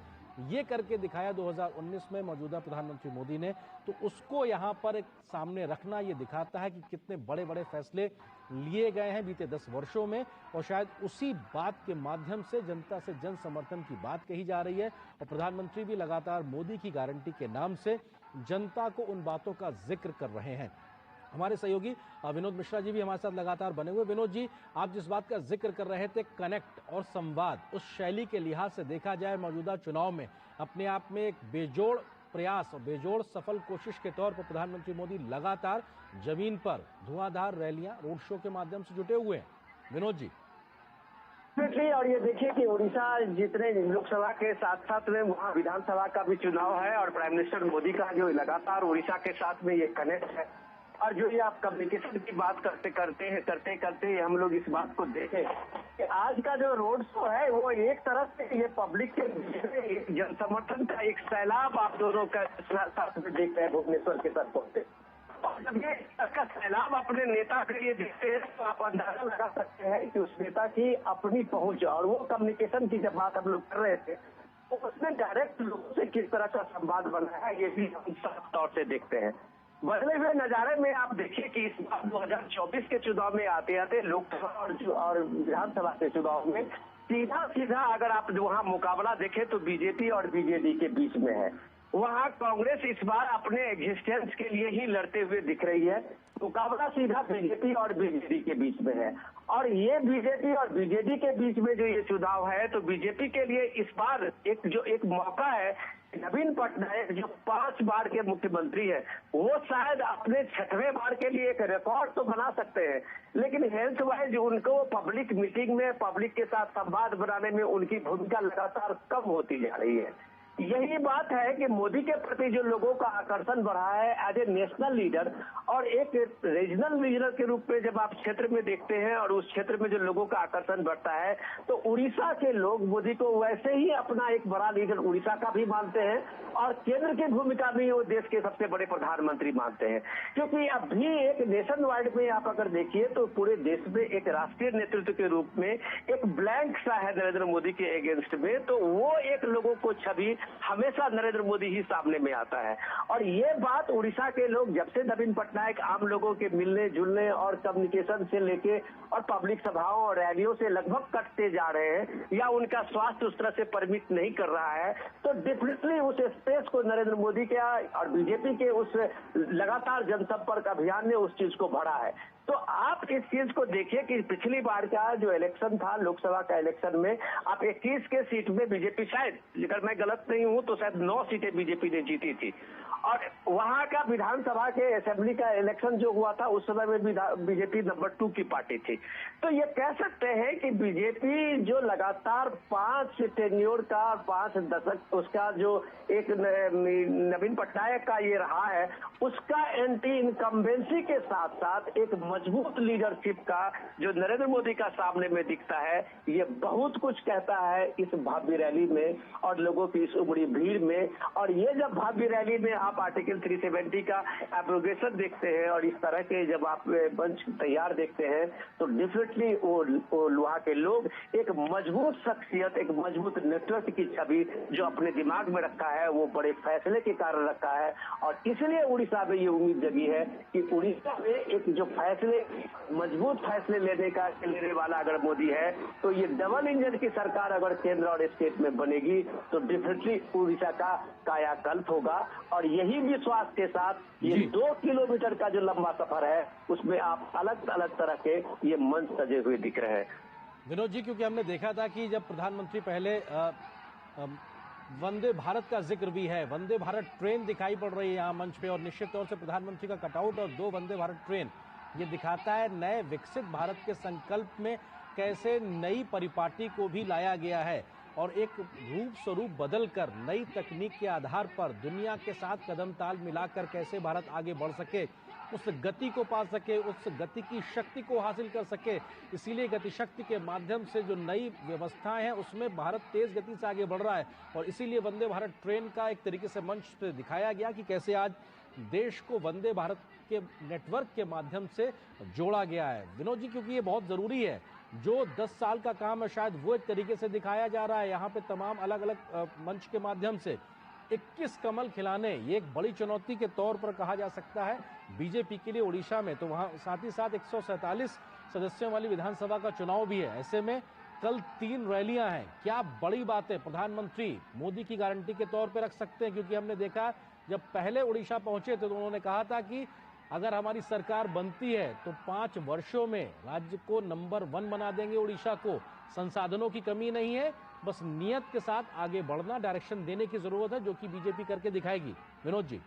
ये करके दिखाया 2019 में मौजूदा प्रधानमंत्री मोदी ने, तो उसको यहाँ पर एक सामने रखना ये दिखाता है कि कितने बड़े बड़े फैसले लिए गए हैं बीते 10 वर्षों में, और शायद उसी बात के माध्यम से जनता से जन समर्थन की बात कही जा रही है। और प्रधानमंत्री भी लगातार मोदी की गारंटी के नाम से जनता को उन बातों का जिक्र कर रहे हैं। हमारे सहयोगी विनोद मिश्रा जी भी हमारे साथ लगातार बने हुए। विनोद जी, आप जिस बात का जिक्र कर रहे थे, कनेक्ट और संवाद, उस शैली के लिहाज से देखा जाए मौजूदा चुनाव में अपने आप में एक बेजोड़ प्रयास और बेजोड़ सफल कोशिश के तौर पर प्रधानमंत्री मोदी लगातार जमीन पर धुआंधार रैलियां, रोड शो के माध्यम से जुटे हुए हैं। विनोद जी। और ये देखिए कि उड़ीसा जितने लोकसभा के साथ साथ में वहाँ विधानसभा का भी चुनाव है, और प्राइम मिनिस्टर मोदी का जो लगातार उड़ीसा के साथ में ये कनेक्ट है। और जो ये आप कम्युनिकेशन की बात करते हम लोग इस बात को देखें कि आज का जो रोड शो है वो एक तरफ से ये पब्लिक के जन समर्थन का एक सैलाब आप दोनों का साथ में देख रहे हैं भुवनेश्वर के सड़कों पे। और जब ये इसका सैलाब अपने नेता के लिए देखते हैं तो आप अंदाजा लगा सकते हैं कि उस नेता की अपनी पहुंच, और वो कम्युनिकेशन की जब बात हम लोग कर रहे थे तो उसने डायरेक्ट लोगों से किस तरह का संवाद बनाया है, ये भी हम साफ तौर से देखते हैं। बदले हुए नजारे में आप देखिए कि इस बार 2024 के चुनाव में आते आते लोकसभा और विधानसभा के चुनाव में सीधा अगर आप वहाँ मुकाबला देखें तो बीजेपी और बीजेडी के बीच में है। वहाँ कांग्रेस इस बार अपने एग्जिस्टेंस के लिए ही लड़ते हुए दिख रही है। मुकाबला सीधा बीजेपी और बीजेडी के बीच में है, और ये बीजेपी और बीजेडी के बीच में जो ये चुनाव है तो बीजेपी के लिए इस बार एक मौका है। नवीन पटनायक जो 5 बार के मुख्यमंत्री है, वो शायद अपने 6वें बार के लिए एक रिकॉर्ड तो बना सकते हैं, लेकिन हेल्थ वाइज उनको पब्लिक मीटिंग में पब्लिक के साथ संवाद बनाने में उनकी भूमिका लगातार कम होती जा रही है। यही बात है कि मोदी के प्रति जो लोगों का आकर्षण बढ़ा है एज ए नेशनल लीडर और एक रीजनल लीडर के रूप में जब आप क्षेत्र में देखते हैं और उस क्षेत्र में जो लोगों का आकर्षण बढ़ता है तो उड़ीसा के लोग मोदी को वैसे ही अपना एक बड़ा लीडर उड़ीसा का भी मानते हैं, और केंद्र की भूमिका भी वो देश के सबसे बड़े प्रधानमंत्री मानते हैं। क्योंकि अभी एक नेशन वाइड में आप अगर देखिए तो पूरे देश में एक राष्ट्रीय नेतृत्व के रूप में एक ब्लैंक सा है नरेंद्र मोदी के अगेंस्ट में, तो वो एक लोगों को छवि हमेशा नरेंद्र मोदी ही सामने में आता है। और ये बात उड़ीसा के लोग जब से नवीन पटनायक आम लोगों के मिलने जुलने और कम्युनिकेशन से लेके और पब्लिक सभाओं और रैलियों से लगभग कटते जा रहे हैं या उनका स्वास्थ्य उस तरह से परमिट नहीं कर रहा है, तो डेफिनेटली उस स्पेस को नरेंद्र मोदी के और बीजेपी के उस लगातार जनसंपर्क अभियान ने उस चीज को भरा है। तो आप इस चीज को देखिए कि पिछली बार का जो इलेक्शन था लोकसभा का इलेक्शन में आप 21 के सीट में बीजेपी, शायद अगर मैं गलत नहीं हूं तो शायद 9 सीटें बीजेपी ने जीती थी, और वहां का विधानसभा के असेंबली का इलेक्शन जो हुआ था उस समय में बीजेपी नंबर 2 की पार्टी थी। तो ये कह सकते हैं कि बीजेपी जो लगातार 5 टेन्योर का 5 दशक उसका जो एक नवीन पटनायक का ये रहा है, उसका एंटी इनकम्बेंसी के साथ साथ एक मजबूत लीडरशिप का जो नरेंद्र मोदी का सामने में दिखता है, ये बहुत कुछ कहता है इस भव्य रैली में और लोगों की इस उमड़ी भीड़ में। और ये जब भव्य रैली में आप आर्टिकल 370 का एब्रोगेशन देखते हैं और इस तरह के जब आप मंच तैयार देखते हैं तो डेफिनेटली वो वहाँ के लोग एक मजबूत शख्सियत, एक मजबूत नेतृत्व की छवि जो अपने दिमाग में रखा है वो बड़े फैसले के कारण रखा है, और इसलिए उड़ीसा में ये उम्मीद जगी है कि उड़ीसा में एक जो फैसले मजबूत फैसले लेने वाला अगर मोदी है तो ये डबल इंजन की सरकार अगर केंद्र और स्टेट में बनेगी तो डेफिनेटली उड़ीसा का कायाकल्प होगा। और यही विश्वास के साथ ये 2 किलोमीटर का जो लंबा सफर है उसमें आप अलग अलग तरह के ये मंच सजे हुए दिख रहे हैं। विनोद जी, क्योंकि हमने देखा था कि जब प्रधानमंत्री पहले वंदे भारत का जिक्र भी है, वंदे भारत ट्रेन दिखाई पड़ रही है यहाँ मंच पे, और निश्चित तौर से प्रधानमंत्री का कटआउट और 2 वंदे भारत ट्रेन ये दिखाता है नए विकसित भारत के संकल्प में कैसे नई परिपाटी को भी लाया गया है और एक रूप स्वरूप बदलकर नई तकनीक के आधार पर दुनिया के साथ कदम ताल मिलाकर कैसे भारत आगे बढ़ सके, उस गति को पा सके, उस गति की शक्ति को हासिल कर सके। इसीलिए गति शक्ति के माध्यम से जो नई व्यवस्थाएं हैं उसमें भारत तेज गति से आगे बढ़ रहा है, और इसीलिए वंदे भारत ट्रेन का एक तरीके से मंच पे दिखाया गया कि कैसे आज देश को वंदे भारत के नेटवर्क के माध्यम से जोड़ा गया है। विनोद जी, क्योंकि ये बहुत ज़रूरी है जो 10 साल का काम है शायद वो एक तरीके से दिखाया जा रहा है। यहाँ पे तमाम अलग अलग मंच के माध्यम से 21 कमल खिलाने, ये एक बड़ी चुनौती के तौर पर कहा जा सकता है बीजेपी के लिए उड़ीसा में। तो वहाँ साथ ही साथ 147 सदस्यों वाली विधानसभा का चुनाव भी है। ऐसे में कल 3 रैलियां हैं। क्या बड़ी बात है प्रधानमंत्री मोदी की गारंटी के तौर पर रख सकते हैं? क्योंकि हमने देखा जब पहले उड़ीसा पहुंचे थे तो उन्होंने कहा था कि अगर हमारी सरकार बनती है तो 5 वर्षों में राज्य को नंबर 1 बना देंगे। उड़ीसा को संसाधनों की कमी नहीं है, बस नियत के साथ आगे बढ़ना, डायरेक्शन देने की जरूरत है, जो कि बीजेपी करके दिखाएगी। विनोद जी,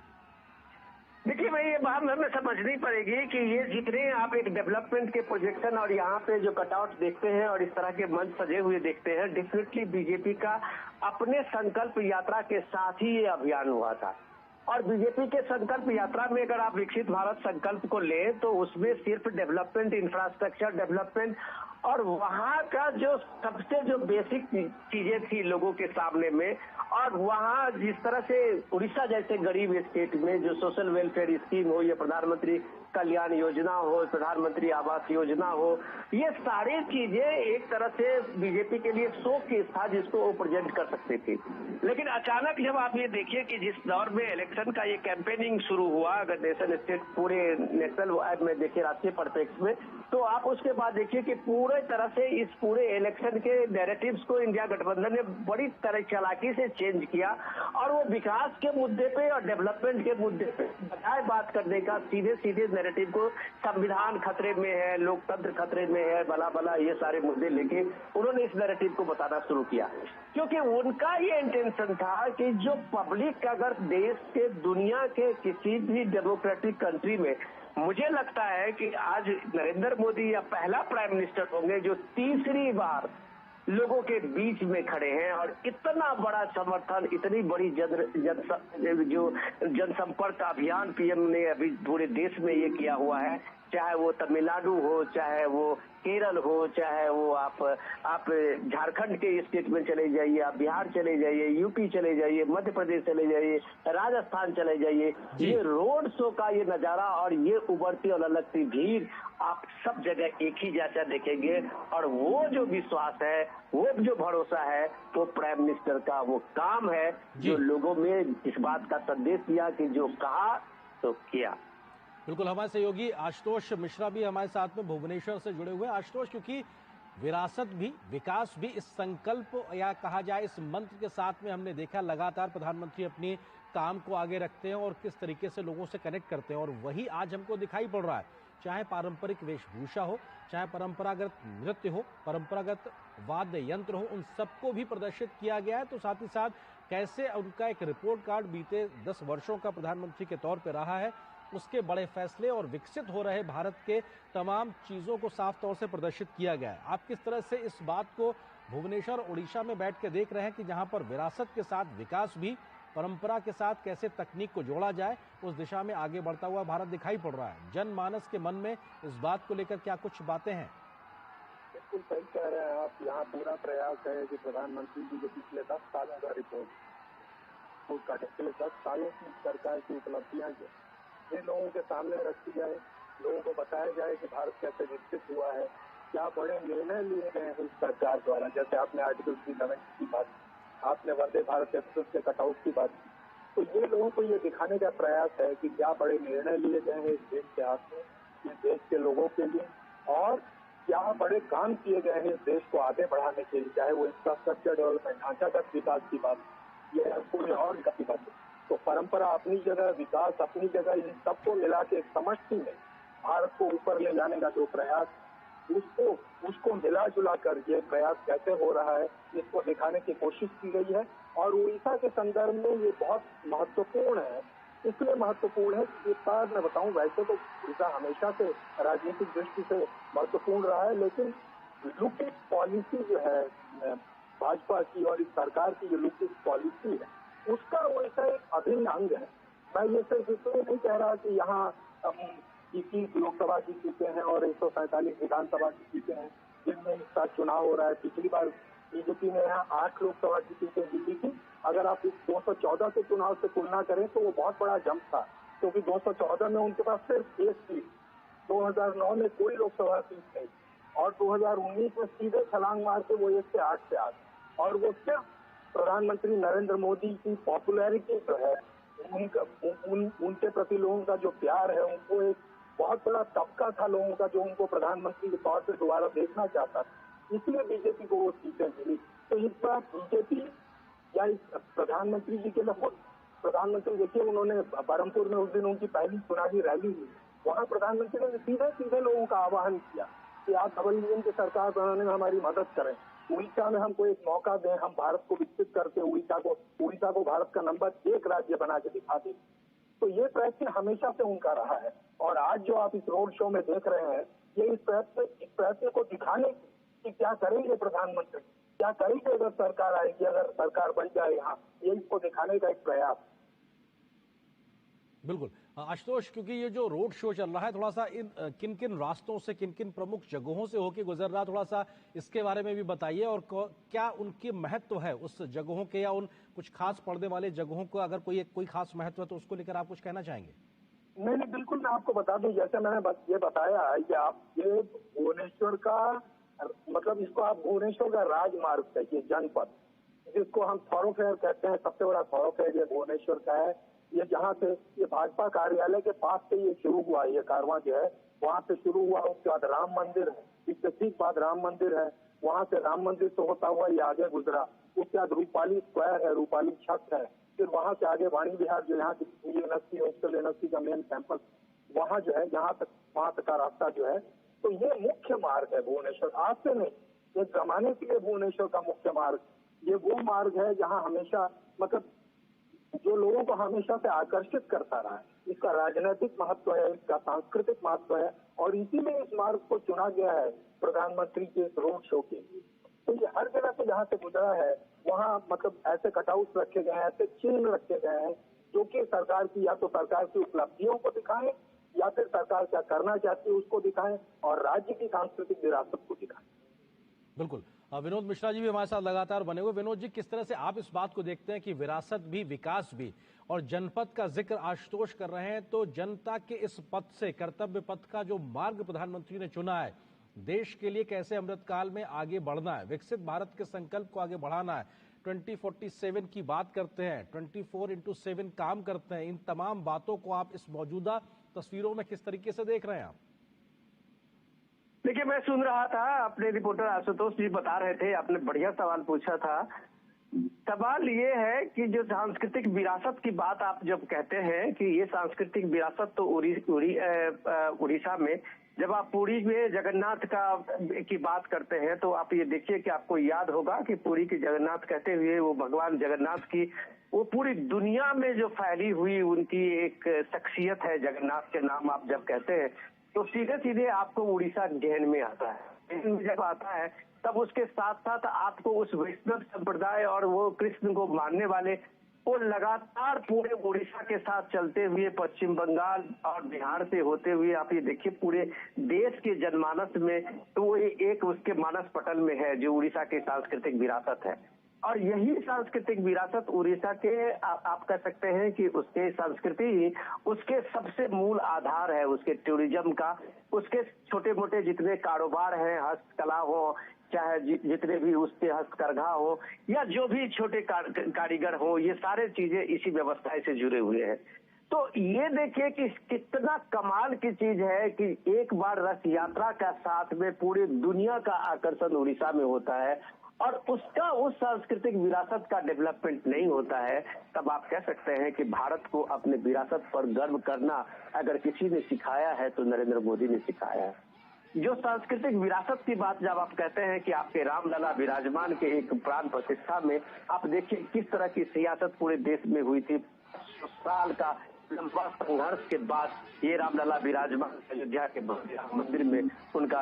देखिए भाई, ये बात हमें समझनी पड़ेगी कि ये जितने आप एक डेवलपमेंट के प्रोजेक्शन और यहाँ पे जो कटआउट देखते हैं और इस तरह के मंच सजे हुए देखते हैं, डेफिनेटली बीजेपी का अपने संकल्प यात्रा के साथ ही ये अभियान हुआ था। और बीजेपी के संकल्प यात्रा में अगर आप विकसित भारत संकल्प को लें तो उसमें सिर्फ डेवलपमेंट, इंफ्रास्ट्रक्चर डेवलपमेंट और वहाँ का जो सबसे जो बेसिक चीजें थी लोगों के सामने में, और वहाँ जिस तरह से उड़ीसा जैसे गरीब स्टेट में जो सोशल वेलफेयर स्कीम हो, ये प्रधानमंत्री कल्याण योजना हो, प्रधानमंत्री आवास योजना हो, ये सारी चीजें एक तरह से बीजेपी के लिए शो केस था जिसको वो प्रेजेंट कर सकती थी। लेकिन अचानक जब आप ये देखिए कि जिस दौर में इलेक्शन का ये कैंपेनिंग शुरू हुआ, अगर नेशनल स्टेट पूरे नेशनल में देखिए राष्ट्रीय परिप्रेक्ष्य में, तो आप उसके बाद देखिए कि पूरे तरह से इस पूरे इलेक्शन के नैरेटिव्स को इंडिया गठबंधन ने बड़ी तरह चालाकी से चेंज किया और वो विकास के मुद्दे पे और डेवलपमेंट के मुद्दे पे बजाय बात करने का सीधे सीधे नैरेटिव को संविधान खतरे में है, लोकतंत्र खतरे में है, भला भला ये सारे मुद्दे लेके उन्होंने इस नैरेटिव को बताना शुरू किया। क्योंकि उनका ये इंटेंशन था कि जो पब्लिक अगर देश के दुनिया के किसी भी डेमोक्रेटिक कंट्री में, मुझे लगता है कि आज नरेंद्र मोदी या पहला प्राइम मिनिस्टर होंगे जो तीसरी बार लोगों के बीच में खड़े हैं और इतना बड़ा समर्थन, इतनी बड़ी जनसंपर्क अभियान पीएम ने अभी पूरे देश में ये किया हुआ है। चाहे वो तमिलनाडु हो, चाहे वो केरल हो, चाहे वो आप झारखंड के स्टेट में चले जाइए, आप बिहार चले जाइए, यूपी चले जाइए, मध्य प्रदेश चले जाइए, राजस्थान चले जाइए, ये रोड शो का ये नजारा और ये उभरती और ललकती भीड़ आप सब जगह एक ही जैसा देखेंगे। और वो जो विश्वास है, वो जो भरोसा है, तो प्राइम मिनिस्टर का वो काम है जो लोगों में इस बात का संदेश दिया कि जो कहा तो किया। बिल्कुल, हमारे सहयोगी आशुतोष मिश्रा भी हमारे साथ में भुवनेश्वर से जुड़े हुए हैं। आशुतोष, क्योंकि विरासत भी, विकास भी इस संकल्प या कहा जाए इस मंत्र के साथ में हमने देखा लगातार प्रधानमंत्री अपने काम को आगे रखते हैं और किस तरीके से लोगों से कनेक्ट करते हैं, और वही आज हमको दिखाई पड़ रहा है। चाहे पारंपरिक वेशभूषा हो, चाहे परंपरागत नृत्य हो, परंपरागत वाद्य यंत्र हो, उन सबको भी प्रदर्शित किया गया है। तो साथ ही साथ कैसे उनका एक रिपोर्ट कार्ड बीते 10 वर्षों का प्रधानमंत्री के तौर पर रहा है, उसके बड़े फैसले और विकसित हो रहे भारत के तमाम चीजों को साफ तौर से प्रदर्शित किया गया है। आप किस तरह से इस बात को भुवनेश्वर उड़ीसा में बैठ के देख रहे हैं कि जहां पर विरासत के साथ विकास भी, परंपरा के साथ कैसे तकनीक को जोड़ा जाए, उस दिशा में आगे बढ़ता हुआ भारत दिखाई पड़ रहा है। जनमानस के मन में इस बात को लेकर क्या कुछ बातें हैं? बिल्कुल सही कह रहे हैं आप। यहाँ पूरा प्रयास है कि प्रधानमंत्री जी के पिछले 10 सालों का रिपोर्ट, उसका पिछले 10 सालों की सरकार की उपलब्धियां ये लोगों के सामने रखी जाए, लोगों को बताया जाए कि भारत कैसे विकसित हुआ है, क्या बड़े निर्णय लिए गए हैं इस सरकार द्वारा। जैसे आपने आर्टिकल 3 की बात, आपने वंदे भारत एक्सप्रेस के कटआउट की बात, तो ये लोगों को ये दिखाने का प्रयास है कि क्या बड़े निर्णय लिए गए हैं इस देश के हाथ में, इस देश के लोगों के लिए, और क्या बड़े काम किए गए हैं इस देश को आगे बढ़ाने के लिए, चाहे वो इंफ्रास्ट्रक्चर डेवलपमेंट, ढांचागत विकास की बात, ये कोई और की बात। तो परंपरा अपनी जगह, विकास अपनी जगह, इन सबको मिला के समष्टि में भारत को ऊपर ले जाने का जो प्रयास, उसको मिला जुला कर ये प्रयास कैसे हो रहा है, इसको दिखाने की कोशिश की गई है। और उड़ीसा के संदर्भ में ये बहुत महत्वपूर्ण है। इसलिए महत्वपूर्ण है कि इस बार मैं बताऊं, वैसे तो उड़ीसा हमेशा से राजनीतिक दृष्टि से महत्वपूर्ण रहा है, लेकिन लुक पॉलिसी जो है भाजपा की और इस सरकार की जो लुक पॉलिसी है, उसका वैसा एक अभिन्न अंग है। मैं ये सिर्फ इसलिए नहीं कह रहा कि यहाँ 21 लोकसभा की सीटें हैं और 147 विधानसभा की सीटें हैं जिनमें इस साल चुनाव हो रहा है। पिछली बार बीजेपी ने यहाँ 8 लोकसभा की सीटें जीती थी। अगर आप इस 214 के चुनाव से तुलना करें तो वो बहुत बड़ा जंप था, क्योंकि 214 में उनके पास सिर्फ 1 सीट, 2009 में कोई लोकसभा सीट नहीं। और 2019 में सीधे छलांग मार के वो 1 से 8 पे आ गए। और वो सिर्फ प्रधानमंत्री नरेंद्र मोदी की पॉपुलैरिटी जो है, उनके प्रति लोगों का जो प्यार है, उनको एक बहुत बड़ा तबका था लोगों का जो उनको प्रधानमंत्री के तौर पे दोबारा देखना चाहता था, इसलिए बीजेपी को वो सीटें मिली। तो इस बार बीजेपी या इस प्रधानमंत्री जी के लिए, प्रधानमंत्री देखिए उन्होंने बरमपुर में उस दिन उनकी पहली चुनावी रैली हुई, वहां प्रधानमंत्री ने सीधे सीधे लोगों का आह्वान किया कि आप डबल इंजन की सरकार बनाने में हमारी मदद करें, उड़ीसा में हमको एक मौका दें, हम भारत को विकसित करके उड़ीसा को भारत का नंबर 1 राज्य बना के दिखा दें। तो ये प्रयत्न हमेशा से उनका रहा है। और आज जो आप इस रोड शो में देख रहे हैं, ये इस प्रयत्न को दिखाने की क्या करेंगे प्रधानमंत्री, क्या करेंगे अगर सरकार आएगी, अगर सरकार बन जाए यहाँ, ये इसको दिखाने का एक प्रयास। बिल्कुल आशुतोष, क्योंकि ये जो रोड शो चल रहा है थोड़ा सा इन किन किन रास्तों से, किन किन प्रमुख जगहों से होके गुजर रहा, थोड़ा सा इसके बारे में भी बताइए। और क्या उनकी महत्व है उस जगहों के, या उन कुछ खास पड़ने वाले जगहों को अगर कोई खास महत्व है तो उसको लेकर आप कुछ कहना चाहेंगे? नहीं, बिल्कुल, मैं आपको बता दूं, जैसे मैंने ये बताया है कि आप ये भुवनेश्वर का, मतलब इसको आप भुवनेश्वर का राजमार्ग कहिए, जनपद, जिसको हम थॉरोफेयर कहते हैं, सबसे बड़ा थॉरोफेयर ये भुवनेश्वर का है। ये जहाँ से ये भाजपा कार्यालय के पास से ये शुरू हुआ, ये कारवां जो है वहाँ से शुरू हुआ। उसके बाद राम मंदिर है, इसके ठीक बाद राम मंदिर है, वहाँ से राम मंदिर से होता हुआ ये आगे गुजरा। उसके बाद रूपाली स्क्वायर है, रूपाली छत है, फिर वहाँ से आगे वाणी विहार जो यहाँ की यूनिवर्सिटी, हॉस्टल यूनिवर्सिटी का मेन कैंपस, वहाँ जो है यहाँ तक, वहाँ तक का रास्ता जो है। तो ये मुख्य मार्ग है भुवनेश्वर, आज से नहीं, एक जमाने के लिए भुवनेश्वर का मुख्य मार्ग ये वो मार्ग है जहाँ हमेशा, मतलब जो लोगों को हमेशा से आकर्षित करता रहा है। इसका राजनीतिक महत्व है, इसका सांस्कृतिक महत्व है, और इसीलिए इस मार्ग को चुना गया है प्रधानमंत्री के इस रोड शो के लिए। तो ये हर जगह से जहाँ से गुजरा है वहाँ मतलब ऐसे कटआउट रखे गए हैं, ऐसे चिन्ह रखे गए हैं जो कि सरकार की, या तो सरकार की उपलब्धियों को दिखाएं, या फिर सरकार क्या करना चाहती है उसको दिखाएं, और राज्य की सांस्कृतिक विरासत को दिखाएं। बिल्कुल, विनोद मिश्रा जी भी हमारे साथ लगातार बने हुए। विनोद जी, किस तरह से आप इस बात को देखते हैं कि विरासत भी, विकास भी और जनपद का जिक्र आशुतोष कर रहे हैं, तो जनता के इस पथ से, कर्तव्य पथ का जो मार्ग प्रधानमंत्री ने चुना है, देश के लिए कैसे अमृतकाल में आगे बढ़ना है, विकसित भारत के संकल्प को आगे बढ़ाना है, 2047 की बात करते हैं, 24x7 काम करते हैं, इन तमाम बातों को आप इस मौजूदा तस्वीरों में किस तरीके से देख रहे हैं आप? देखिए, मैं सुन रहा था, अपने रिपोर्टर आशुतोष जी बता रहे थे, आपने बढ़िया सवाल पूछा था। सवाल ये है कि जो सांस्कृतिक विरासत की बात आप जब कहते हैं कि ये सांस्कृतिक विरासत तो उड़ीसा में, जब आप पुरी में जगन्नाथ की बात करते हैं तो आप ये देखिए कि आपको याद होगा कि पुरी के जगन्नाथ कहते हुए वो भगवान जगन्नाथ की वो पूरी दुनिया में जो फैली हुई उनकी एक शख्सियत है, जगन्नाथ के नाम आप जब कहते हैं तो सीधे सीधे आपको उड़ीसा जहन में आता है। जब आता है तब उसके साथ साथ आपको उस वैष्णव संप्रदाय और वो कृष्ण को मानने वाले वो लगातार पूरे उड़ीसा के साथ चलते हुए पश्चिम बंगाल और बिहार से होते हुए आप ये देखिए पूरे देश के जनमानस में तो वो एक उसके मानस पटल में है जो उड़ीसा की सांस्कृतिक विरासत है। और यही सांस्कृतिक विरासत उड़ीसा के आप कह सकते हैं कि उसके संस्कृति उसके सबसे मूल आधार है, उसके टूरिज्म का, उसके छोटे मोटे जितने कारोबार हैं, हस्तकला हो, चाहे जितने भी उसके हस्तकरघा हो या जो भी छोटे कारीगर हो, ये सारे चीजें इसी व्यवस्था से जुड़े हुए हैं। तो ये देखिए कि कितना कमाल की चीज है कि एक बार रथ यात्रा का साथ में पूरी दुनिया का आकर्षण उड़ीसा में होता है और उसका उस सांस्कृतिक विरासत का डेवलपमेंट नहीं होता है, तब आप कह सकते हैं कि भारत को अपने विरासत पर गर्व करना अगर किसी ने सिखाया है तो नरेंद्र मोदी ने सिखाया है। जो सांस्कृतिक विरासत की बात जब आप कहते हैं कि आपके रामलला विराजमान के एक प्राण प्रतिष्ठा में आप देखिए किस तरह की सियासत पूरे देश में हुई थी। साल का लंबा संघर्ष के बाद ये रामलला विराजमान अयोध्या के मंदिर में उनका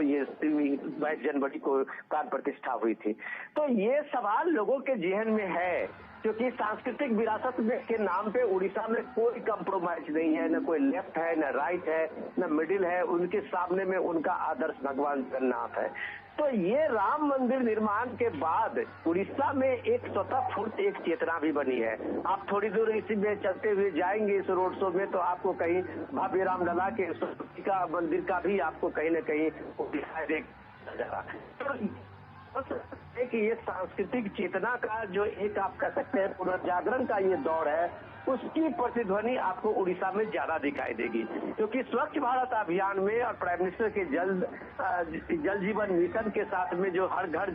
ये 22 जनवरी को प्राण प्रतिष्ठा हुई थी। तो ये सवाल लोगों के जहन में है क्योंकि सांस्कृतिक विरासत में के नाम पे उड़ीसा में कोई कंप्रोमाइज नहीं है, न कोई लेफ्ट है, न राइट है, न मिडिल है। उनके सामने में उनका आदर्श भगवान जगन्नाथ है। तो ये राम मंदिर निर्माण के बाद उड़ीसा में एक स्वतः स्फूर्त एक चेतना भी बनी है। आप थोड़ी दूर इसी में चलते हुए जाएंगे इस रोड शो में, तो आपको कहीं भव्य रामलला के का मंदिर का भी आपको कहीं न कहीं दिखाई देगा। कि ये सांस्कृतिक चेतना का जो एक आप कह सकते हैं पुनर्जागरण का ये दौर है, उसकी प्रतिध्वनि आपको उड़ीसा में ज्यादा दिखाई देगी। क्योंकि स्वच्छ भारत अभियान में और प्राइम मिनिस्टर के जल जीवन मिशन के साथ में जो हर घर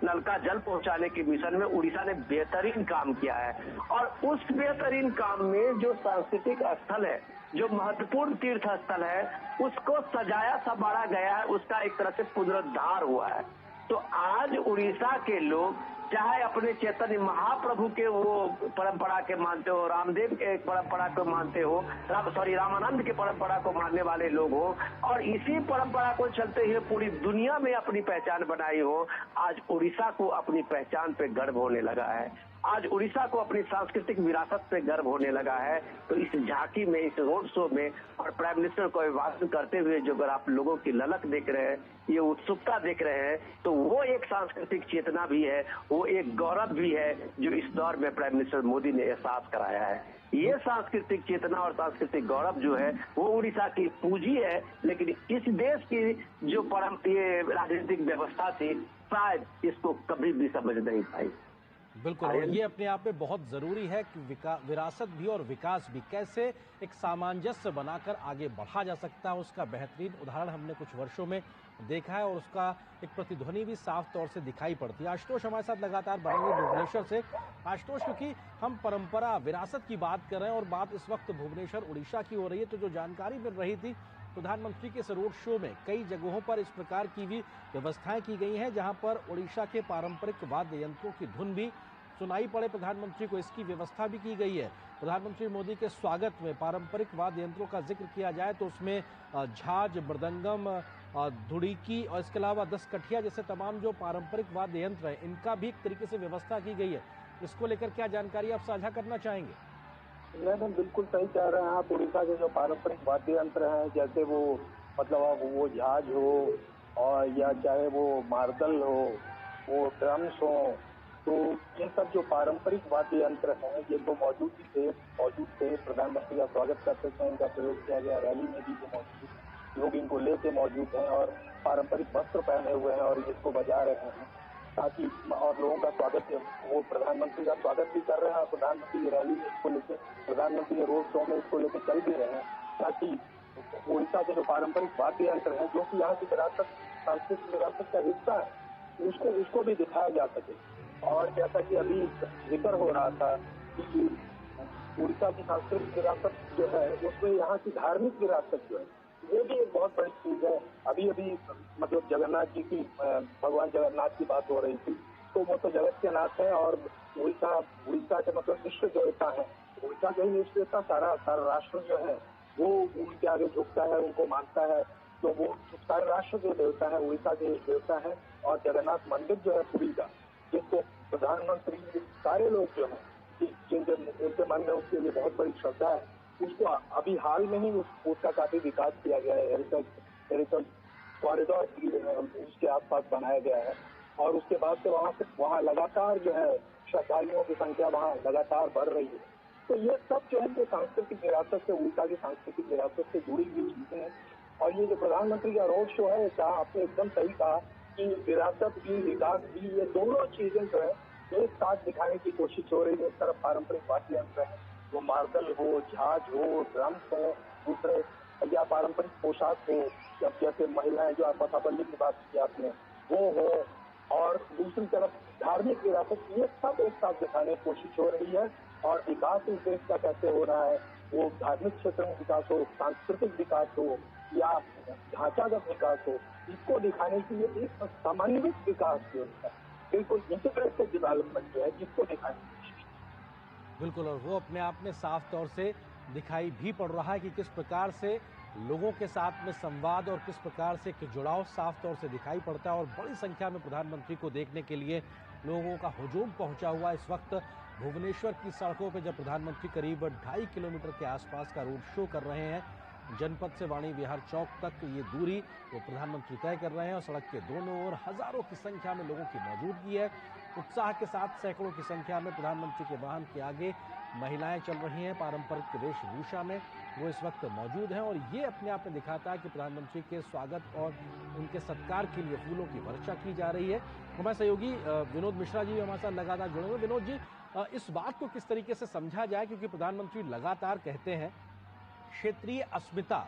नल का जल पहुंचाने के मिशन में उड़ीसा ने बेहतरीन काम किया है। और उस बेहतरीन काम में जो सांस्कृतिक स्थल है, जो महत्वपूर्ण तीर्थ स्थल है, उसको सजाया संवारा गया है, उसका एक तरह से पुनरुद्धार हुआ है। तो आज उड़ीसा के लोग चाहे अपने चैतन्य महाप्रभु के वो परंपरा के मानते हो, रामदेव के परंपरा को मानते हो, रामानंद के परंपरा को मानने वाले लोग हो, और इसी परंपरा को चलते हुए पूरी दुनिया में अपनी पहचान बनाई हो, आज उड़ीसा को अपनी पहचान पे गर्व होने लगा है। आज उड़ीसा को अपनी सांस्कृतिक विरासत पे गर्व होने लगा है। तो इस झांकी में, इस रोड शो में और प्राइम मिनिस्टर को अभिवादन करते हुए जो अगर आप लोगों की ललक देख रहे हैं, ये उत्सुकता देख रहे हैं, तो वो एक सांस्कृतिक चेतना भी है, वो एक गौरव भी है जो इस दौर में प्राइम मिनिस्टर मोदी ने एहसास कराया है। ये सांस्कृतिक चेतना और सांस्कृतिक गौरव जो है वो उड़ीसा की पूंजी है, लेकिन इस देश की जो ये राजनीतिक व्यवस्था थी शायद इसको कभी भी समझ नहीं पाई। बिल्कुल, और ये अपने आप में बहुत जरूरी है कि विरासत भी और विकास भी कैसे एक सामंजस्य बनाकर आगे बढ़ा जा सकता है, उसका बेहतरीन उदाहरण हमने कुछ वर्षों में देखा है और उसका एक प्रतिध्वनि भी साफ तौर से दिखाई पड़ती है। आशुतोष हमारे साथ लगातार बनेंगे भुवनेश्वर से। आशुतोष, क्योंकि हम परंपरा विरासत की बात कर रहे हैं और बात इस वक्त भुवनेश्वर उड़ीसा की हो रही है, तो जो जानकारी मिल रही थी प्रधानमंत्री के इस रोड शो में कई जगहों पर इस प्रकार की भी व्यवस्थाएं की गई हैं जहां पर उड़ीसा के पारंपरिक वाद्य यंत्रों की धुन भी सुनाई पड़े प्रधानमंत्री को, इसकी व्यवस्था भी की गई है। प्रधानमंत्री मोदी के स्वागत में पारंपरिक वाद्य यंत्रों का जिक्र किया जाए तो उसमें झांझ, मृदंगम, धुड़ीकी और इसके अलावा 10 कठिया जैसे तमाम जो पारंपरिक वाद्य यंत्र हैं, इनका भी एक तरीके से व्यवस्था की गई है। इसको लेकर क्या जानकारी आप साझा करना चाहेंगे? नहीं, बिल्कुल सही कह रहे हैं आप। उड़ीसा के जो पारंपरिक वाद्य यंत्र हैं, जैसे वो मतलब वो झांझ हो और या चाहे वो मार्दल हो, वो ड्रम्स हो, तो ये सब जो पारंपरिक वाद्य यंत्र हैं ये तो मौजूद थे। प्रधानमंत्री का स्वागत करते थे, इनका प्रयोग किया गया, रैली में भी मौजूद लोग इनको लेके मौजूद हैं और पारंपरिक वस्त्र पहने हुए हैं और इसको बजा रहे हैं ताकि और लोगों का स्वागत, वो प्रधानमंत्री का स्वागत भी कर रहे हैं और प्रधानमंत्री की रैली में इसको लेकर, प्रधानमंत्री के रोड शो में इसको लेकर चल भी रहे हैं ताकि उड़ीसा के जो पारंपरिक वाद्य यंत्र हैं जो कि यहाँ की विरासत, सांस्कृतिक विरासत का हिस्सा है, उसको भी दिखाया जा सके। और जैसा कि अभी जिक्र हो रहा था कि उड़ीसा की सांस्कृतिक विरासत जो है उसमें यहाँ की धार्मिक विरासत जो है वो भी एक बहुत बड़ी चीज है। अभी मतलब जगन्नाथ जी की, भगवान जगन्नाथ की बात हो रही थी, तो वो तो जगत के नाथ है और उड़ीसा के मतलब विश्व देवता है। उड़ीसा के ही इष्ट देवता सारा राष्ट्र जो है वो उनके आगे झुकता है, उनको मानता है। तो वो सारे राष्ट्र के देवता है, उड़ीसा के देवता है। और जगन्नाथ मंदिर जो है पुरी का, जिसको प्रधानमंत्री सारे लोग जो है जिनके मन में उसके लिए बहुत बड़ी श्रद्धा है, उसको अभी हाल में ही उसका काफी विकास किया गया है। हेरिटेज कॉरिडोर उसके आसपास बनाया गया है और उसके बाद से वहाँ लगातार जो है श्रद्धालुओं की संख्या वहाँ लगातार बढ़ रही है। तो ये सब जो है जो सांस्कृतिक विरासत से, उड़ीसा की सांस्कृतिक विरासत से जुड़ी हुई चीजें हैं। और ये जो प्रधानमंत्री का रोड शो है, कहा आपने एकदम सही कहा कि विरासत भी, विकास भी, ये दोनों चीजें जो है एक साथ दिखाने की कोशिश हो रही है। एक तरफ पारंपरिक वाद्य यंत्र है, वो मार्दल हो, झांझ हो, ड्रम्स हो, दूसरे या पारंपरिक पोशाक हो, जब जैसे महिलाएं जो आप बसाबंदी की बात की आपने, वो हो, और दूसरी तरफ धार्मिक विरासत, ये सब एक साथ दिखाने की कोशिश हो रही है। और विकास इस देश का कैसे हो रहा है, वो धार्मिक क्षेत्र में विकास हो, सांस्कृतिक विकास हो या ढांचागत विकास हो, इसको दिखाने के लिए एक समन्वित विकास जो है, बिल्कुल इंटीग्रेटेड डेवलपमेंट जो है, जिसको दिखाने की कोशिश। बिल्कुल, और वो अपने आप में साफ तौर से दिखाई भी पड़ रहा है कि किस प्रकार से लोगों के साथ में संवाद और किस प्रकार से एक जुड़ाव साफ तौर से दिखाई पड़ता है। और बड़ी संख्या में प्रधानमंत्री को देखने के लिए लोगों का हुजूम पहुंचा हुआ इस वक्त भुवनेश्वर की सड़कों पर जब प्रधानमंत्री करीब 2.5 किलोमीटर के आसपास का रोड शो कर रहे हैं, जनपद से वाणी विहार चौक तक ये दूरी वो प्रधानमंत्री तय कर रहे हैं और सड़क के दोनों ओर हजारों की संख्या में लोगों की मौजूदगी है। उत्साह के साथ सैकड़ों की संख्या में प्रधानमंत्री के वाहन के आगे महिलाएं चल रही हैं पारंपरिक वेशभूषा में, वो इस वक्त मौजूद हैं और ये अपने आप में दिखाता है कि प्रधानमंत्री के स्वागत और उनके सत्कार के लिए फूलों की वर्षा की जा रही है। हमारे सहयोगी विनोद मिश्रा जी हमारे साथ लगातार जुड़े हुए। विनोद जी, इस बात को किस तरीके से समझा जाए, क्योंकि प्रधानमंत्री लगातार कहते हैं क्षेत्रीय अस्मिता,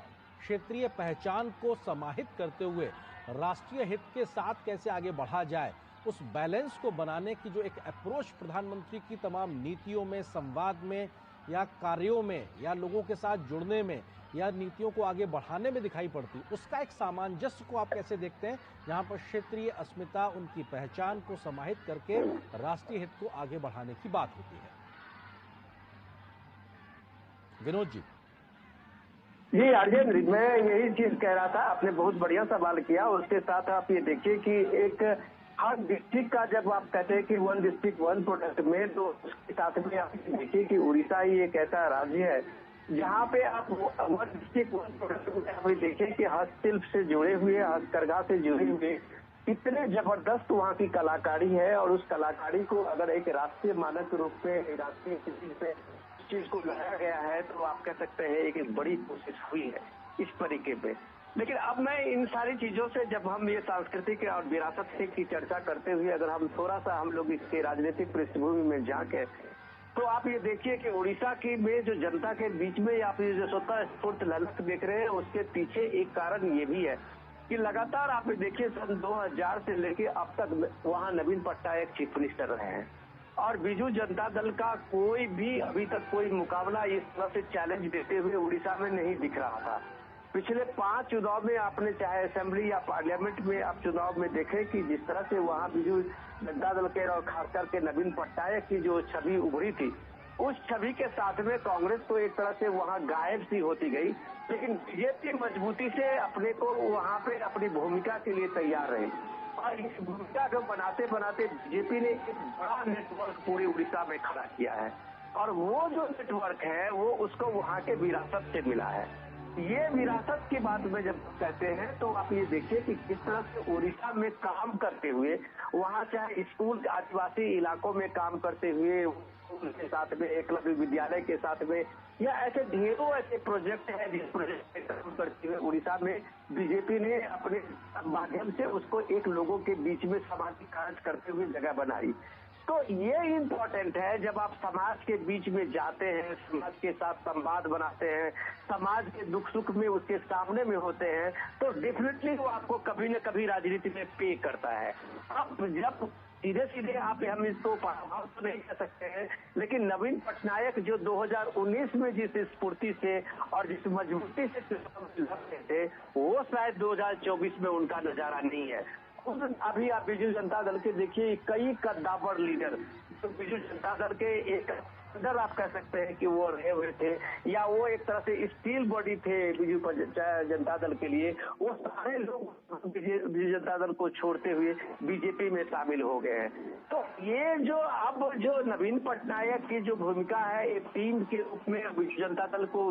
क्षेत्रीय पहचान को समाहित करते हुए राष्ट्रीय हित के साथ कैसे आगे बढ़ा जाए, उस बैलेंस को बनाने की जो एक अप्रोच प्रधानमंत्री की तमाम नीतियों में, संवाद में या कार्यों में या लोगों के साथ जुड़ने में या नीतियों को आगे बढ़ाने में दिखाई पड़ती, उसका एक सामंजस्य को आप कैसे देखते हैं, जहां पर क्षेत्रीय अस्मिता, उनकी पहचान को समाहित करके राष्ट्रीय हित को आगे बढ़ाने की बात होती है? विनोद जी। जी राजेंद्र, मैं यही चीज कह रहा था, आपने बहुत बढ़िया सवाल किया। उसके साथ आप ये देखिए कि एक हर डिस्ट्रिक्ट का जब आप कहते हैं कि वन डिस्ट्रिक्ट वन प्रोडक्ट में, तो उसके साथ में आप देखिए कि उड़ीसा ही एक ऐसा राज्य है जहाँ पे आप वन डिस्ट्रिक्ट वन प्रोडक्ट में आप देखिए कि हस्तशिल्प से जुड़े हुए, हस्तकरघा से जुड़े हुए कितने जबरदस्त वहाँ की कलाकारी है। और उस कलाकारी को अगर एक राष्ट्रीय मानक के रूप में, राष्ट्रीय स्थिति पे चीज को लाया गया है, तो आप कह सकते हैं एक बड़ी कोशिश हुई है इस तरीके पे। लेकिन अब मैं इन सारी चीजों से, जब हम ये सांस्कृतिक और विरासत की चर्चा करते हुए अगर हम थोड़ा सा हम लोग इसके राजनीतिक पृष्ठभूमि में जाके, तो आप ये देखिए कि उड़ीसा की में जो जनता के बीच में आप ये जो स्वतः स्फूर्त ललक देख रहे हैं, उसके पीछे एक कारण ये भी है कि लगातार आप देखिए सन 2000 से लेके अब तक वहाँ नवीन पटनायक चीफ मिनिस्टर रहे हैं और बीजू जनता दल का कोई भी अभी तक कोई मुकाबला इस तरह से चैलेंज देते हुए उड़ीसा में नहीं दिख रहा था। पिछले 5 चुनाव में आपने चाहे असेंबली या पार्लियामेंट में आप चुनाव में देखे कि जिस तरह से वहाँ बीजू जनता दल के और खासकर के नवीन पटनायक की जो छवि उभरी थी, उस छवि के साथ में कांग्रेस तो एक तरह से वहाँ गायब सी होती गई, लेकिन बीजेपी मजबूती से अपने को वहाँ पे अपनी भूमिका के लिए तैयार रही और इस भूमिका को बनाते बनाते बीजेपी ने एक बड़ा नेटवर्क पूरे उड़ीसा में खड़ा किया है और वो जो नेटवर्क है वो उसको वहाँ के विरासत से मिला है। ये विरासत की बात में जब कहते हैं तो आप ये देखिए कि किस तरह से उड़ीसा में काम करते हुए, वहाँ चाहे स्कूल आदिवासी इलाकों में काम करते हुए के साथ में, एकलव्य विद्यालय के साथ में, या ऐसे ढेरों ऐसे प्रोजेक्ट है जिस प्रोजेक्ट में काम करते हुए उड़ीसा में बीजेपी ने अपने माध्यम से उसको एक लोगों के बीच में सामाजिक कार्य करते हुए जगह बनाई। तो ये इम्पोर्टेंट है, जब आप समाज के बीच में जाते हैं, समाज के साथ संवाद बनाते हैं, समाज के दुख सुख में उसके सामने में होते हैं, तो डेफिनेटली वो आपको कभी न कभी राजनीति में पे करता है। अब जब सीधे सीधे आप हम इसको पराभव तो नहीं कर सकते हैं, लेकिन नवीन पटनायक जो 2019 में जिस स्फूर्ति से और जिस मजबूती से चुनाव लड़ रहे थे, वो शायद 2024 में उनका नजारा नहीं है। अभी आप बीजू जनता दल के देखिए कई कद्दावर लीडर, तो बीजू जनता दल के एक अंदर आप कह सकते हैं कि वो रहे हुए थे या वो एक तरह से स्टील बॉडी थे बीजू जनता दल के लिए, वो सारे लोग बीजू जनता दल को छोड़ते हुए बीजेपी में शामिल हो गए हैं। तो ये जो अब जो नवीन पटनायक की जो भूमिका है एक टीम के रूप में बीजू जनता दल को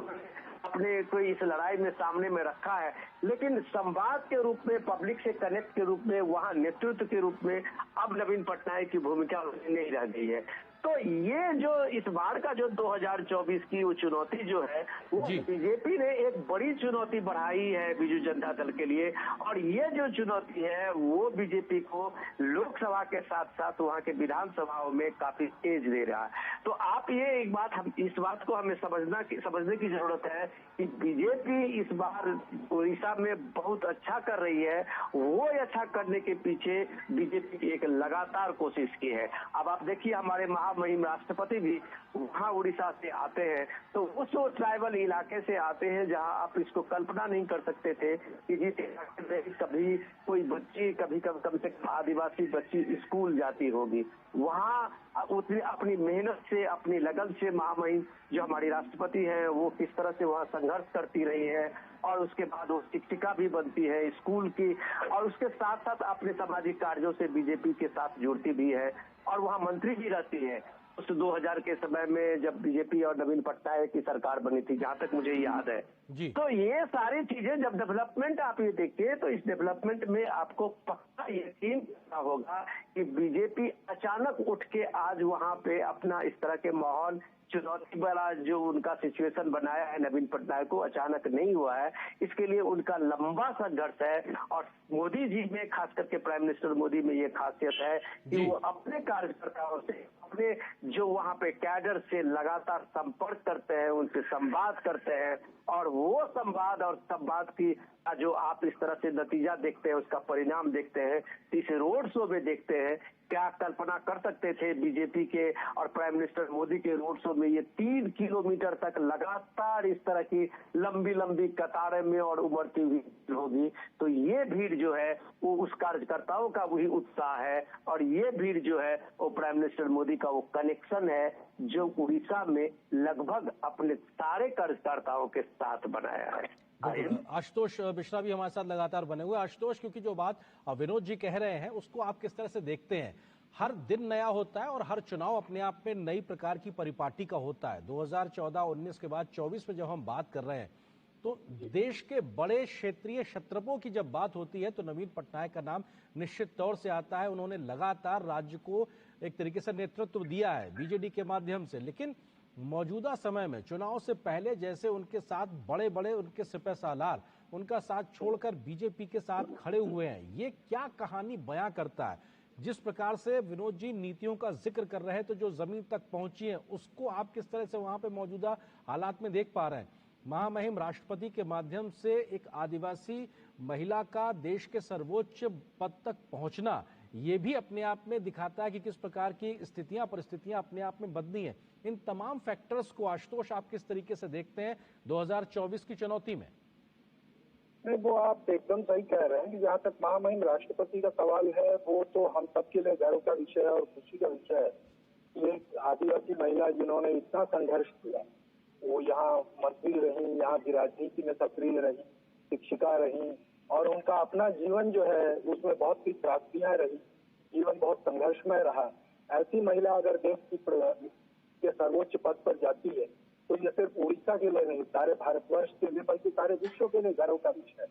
अपने कोई इस लड़ाई में सामने में रखा है, लेकिन संवाद के रूप में, पब्लिक से कनेक्ट के रूप में, वहाँ नेतृत्व के रूप में अब नवीन पटनायक की भूमिका नहीं रह गई है। तो ये जो इस बार का जो 2024 की वो चुनौती जो है वो बीजेपी ने एक बड़ी चुनौती बढ़ाई है बीजू जनता दल के लिए, और ये जो चुनौती है वो बीजेपी को लोकसभा के साथ साथ वहाँ के विधानसभाओं में काफी तेज दे रहा है। तो आप ये एक बात, हम इस बात को हमें समझने की जरूरत है कि बीजेपी इस बार उड़ीसा में बहुत अच्छा कर रही है। वो अच्छा करने के पीछे बीजेपी की एक लगातार कोशिश की है। अब आप देखिए हमारे महामहिम राष्ट्रपति भी वहाँ उड़ीसा से आते हैं, तो उस ट्राइबल इलाके से आते हैं जहाँ आप इसको कल्पना नहीं कर सकते थे कि जिस इलाके में कभी कोई बच्ची, कभी कम से कम आदिवासी बच्ची स्कूल जाती होगी, वहाँ उतनी अपनी मेहनत से, अपनी लगन से महामहिम जो हमारी राष्ट्रपति है वो किस तरह से वहाँ संघर्ष करती रही है और उसके बाद वो शिक्षिका भी बनती है स्कूल की, और उसके साथ साथ अपने सामाजिक कार्यों से बीजेपी के साथ जुड़ती भी है और वहाँ मंत्री भी रहती है। उस 2000 के समय में जब बीजेपी और नवीन पटनायक की सरकार बनी थी, जहां तक मुझे याद है जी। तो ये सारी चीजें जब डेवलपमेंट आप ये देखिए तो इस डेवलपमेंट में आपको पक्का यकीन करना होगा कि बीजेपी अचानक उठ के आज वहां पे अपना इस तरह के माहौल चुनौती वाला जो उनका सिचुएशन बनाया है नवीन पटनायक को, अचानक नहीं हुआ है। इसके लिए उनका लंबा संघर्ष है और मोदी जी में, खास करके प्राइम मिनिस्टर मोदी में ये खासियत है कि वो अपने कार्यकर्ताओं से, अपने जो वहां पे कैडर से लगातार संपर्क करते हैं, उनसे संवाद करते हैं और वो संवाद और संवाद की जो आप इस तरह से नतीजा देखते हैं, उसका परिणाम देखते हैं, इस रोड शो में देखते हैं। क्या कल्पना कर सकते थे बीजेपी के और प्राइम मिनिस्टर मोदी के रोड शो में ये 3 किलोमीटर तक लगातार इस तरह की लंबी लंबी कतारें में और उमड़ती हुई होगी। तो ये भीड़ जो है वो उस कार्यकर्ताओं का वही उत्साह है और ये भीड़ जो है वो प्राइम मिनिस्टर मोदी का वो कनेक्शन है जो उड़ीसा में लगभग अपने सारे कार्यकर्ताओं के साथ बनाया है। आशुतोष मिश्रा भी हमारे साथ लगातार बने हुए। आशुतोष, क्योंकि जो बात विनोद जी कह रहे हैं उसको आप किस तरह से देखते हैं? हर दिन नया होता है और हर चुनाव अपने आप में नई प्रकार की परिपाटी का होता है। 2014-19 के बाद 24 में जब हम बात कर रहे हैं तो देश के बड़े क्षेत्रीय क्षत्रपों की जब बात होती है तो नवीन पटनायक का नाम निश्चित तौर से आता है। उन्होंने लगातार राज्य को एक तरीके से नेतृत्व दिया है बीजेडी के माध्यम से, लेकिन मौजूदा समय में चुनाव से पहले जैसे उनके साथ बड़े बड़े उनके सिपह सालार उनका साथ छोड़कर बीजेपी के साथ खड़े हुए हैं, ये क्या कहानी बयां करता है? जिस प्रकार से विनोद जी नीतियों का जिक्र कर रहे हैं तो जो जमीन तक पहुंची है उसको आप किस तरह से वहां पे मौजूदा हालात में देख पा रहे हैं? महामहिम राष्ट्रपति के माध्यम से एक आदिवासी महिला का देश के सर्वोच्च पद तक पहुंचना, ये भी अपने आप में दिखाता है कि किस प्रकार की स्थितियां परिस्थितियां अपने आप में बदली हैं। इन तमाम फैक्टर्स को आशुतोष आप किस तरीके से देखते हैं 2024 की चुनौती में? नहीं, वो आप एकदम सही कह रहे हैं कि जहाँ तक महामहिम राष्ट्रपति का सवाल है वो तो हम सबके लिए गर्व का विषय है और खुशी का विषय है। ये आदिवासी महिला जिन्होंने इतना संघर्ष किया, वो यहाँ मंत्री रही, यहाँ की राजनीति में सक्रिय रही, शिक्षिका रही और उनका अपना जीवन जो है उसमें बहुत सी प्राप्तियां रही, जीवन बहुत संघर्षमय रहा। ऐसी महिला अगर देश के सर्वोच्च पद पर जाती है तो ये सिर्फ उड़ीसा के लिए नहीं, सारे भारतवर्ष के लिए बल्कि सारे विश्व के लिए गर्व का विषय है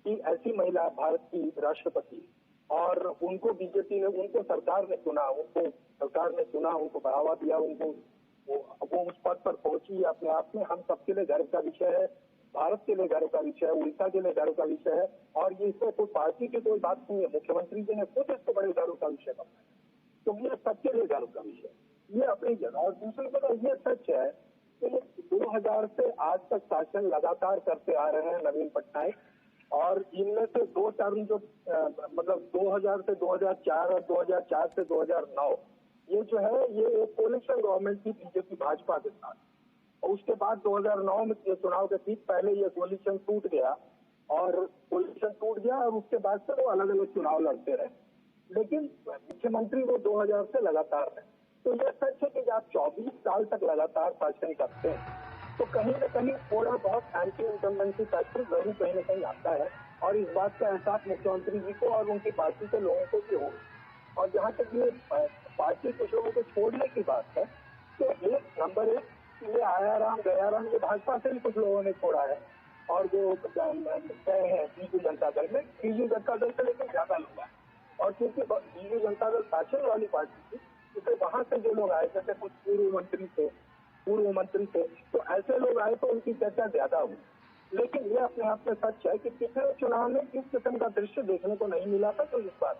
कि ऐसी महिला भारत की राष्ट्रपति, और उनको बीजेपी ने, उनको सरकार ने चुना, उनको बढ़ावा दिया, वो उस पद पर पहुंची। अपने आप में हम सबके लिए गर्व का विषय है, भारत के लिए गर्व का विषय है, उड़ीसा के लिए गर्व का विषय है और ये इसमें कोई पार्टी की कोई बात नहीं है। मुख्यमंत्री जी ने खुद इसको बड़े गर्व का विषय बनाया, तो ये सबके लिए गर्व का विषय, ये अपनी जगह। और दूसरी जगह ये सच है कि 2000 से आज तक शासन लगातार करते आ रहे हैं नवीन पटनायक और इनमें से 2 टर्म जो मतलब 2000 से 2004 और 2004 से 2009 ये जो है ये एक कोलिशन गवर्नमेंट थी बीजेपी भाजपा के साथ, और उसके बाद 2009 में ये चुनाव के ठीक पहले ये कोलिशन टूट गया और उसके बाद से वो अलग अलग चुनाव लड़ते रहे, लेकिन मुख्यमंत्री वो 2000 से लगातार रहे। तो ये सच है कि आप 24 साल तक लगातार शासन करते हैं तो कहीं न कहीं थोड़ा बहुत एंटी इनकम्बेंसी फैक्टर जरूर कहीं न कहीं आता है और इस बात का एहसास मुख्यमंत्री जी को और उनकी पार्टी के लोगों को भी हो। और जहाँ तक ये पार्टी कुछ लोगों को छोड़ने की बात है तो एक नंबर 1 ये आया राम गया राम, ये भाजपा से भी कुछ लोगों ने छोड़ा है और जो गए हैं बीजू जनता दल में, बीजू जनता दल से लेकर ज्यादा लोग आए और क्योंकि बीजू जनता दल शासन वाली पार्टी थी तो वहां से जो लोग आए, जैसे कुछ पूर्व मंत्री थे तो ऐसे लोग आए तो उनकी चर्चा ज्यादा हुई। लेकिन ये अपने आप में सच है कि पिछले चुनाव में इस किस्म का दृश्य देखने को नहीं मिला था, तो इस बात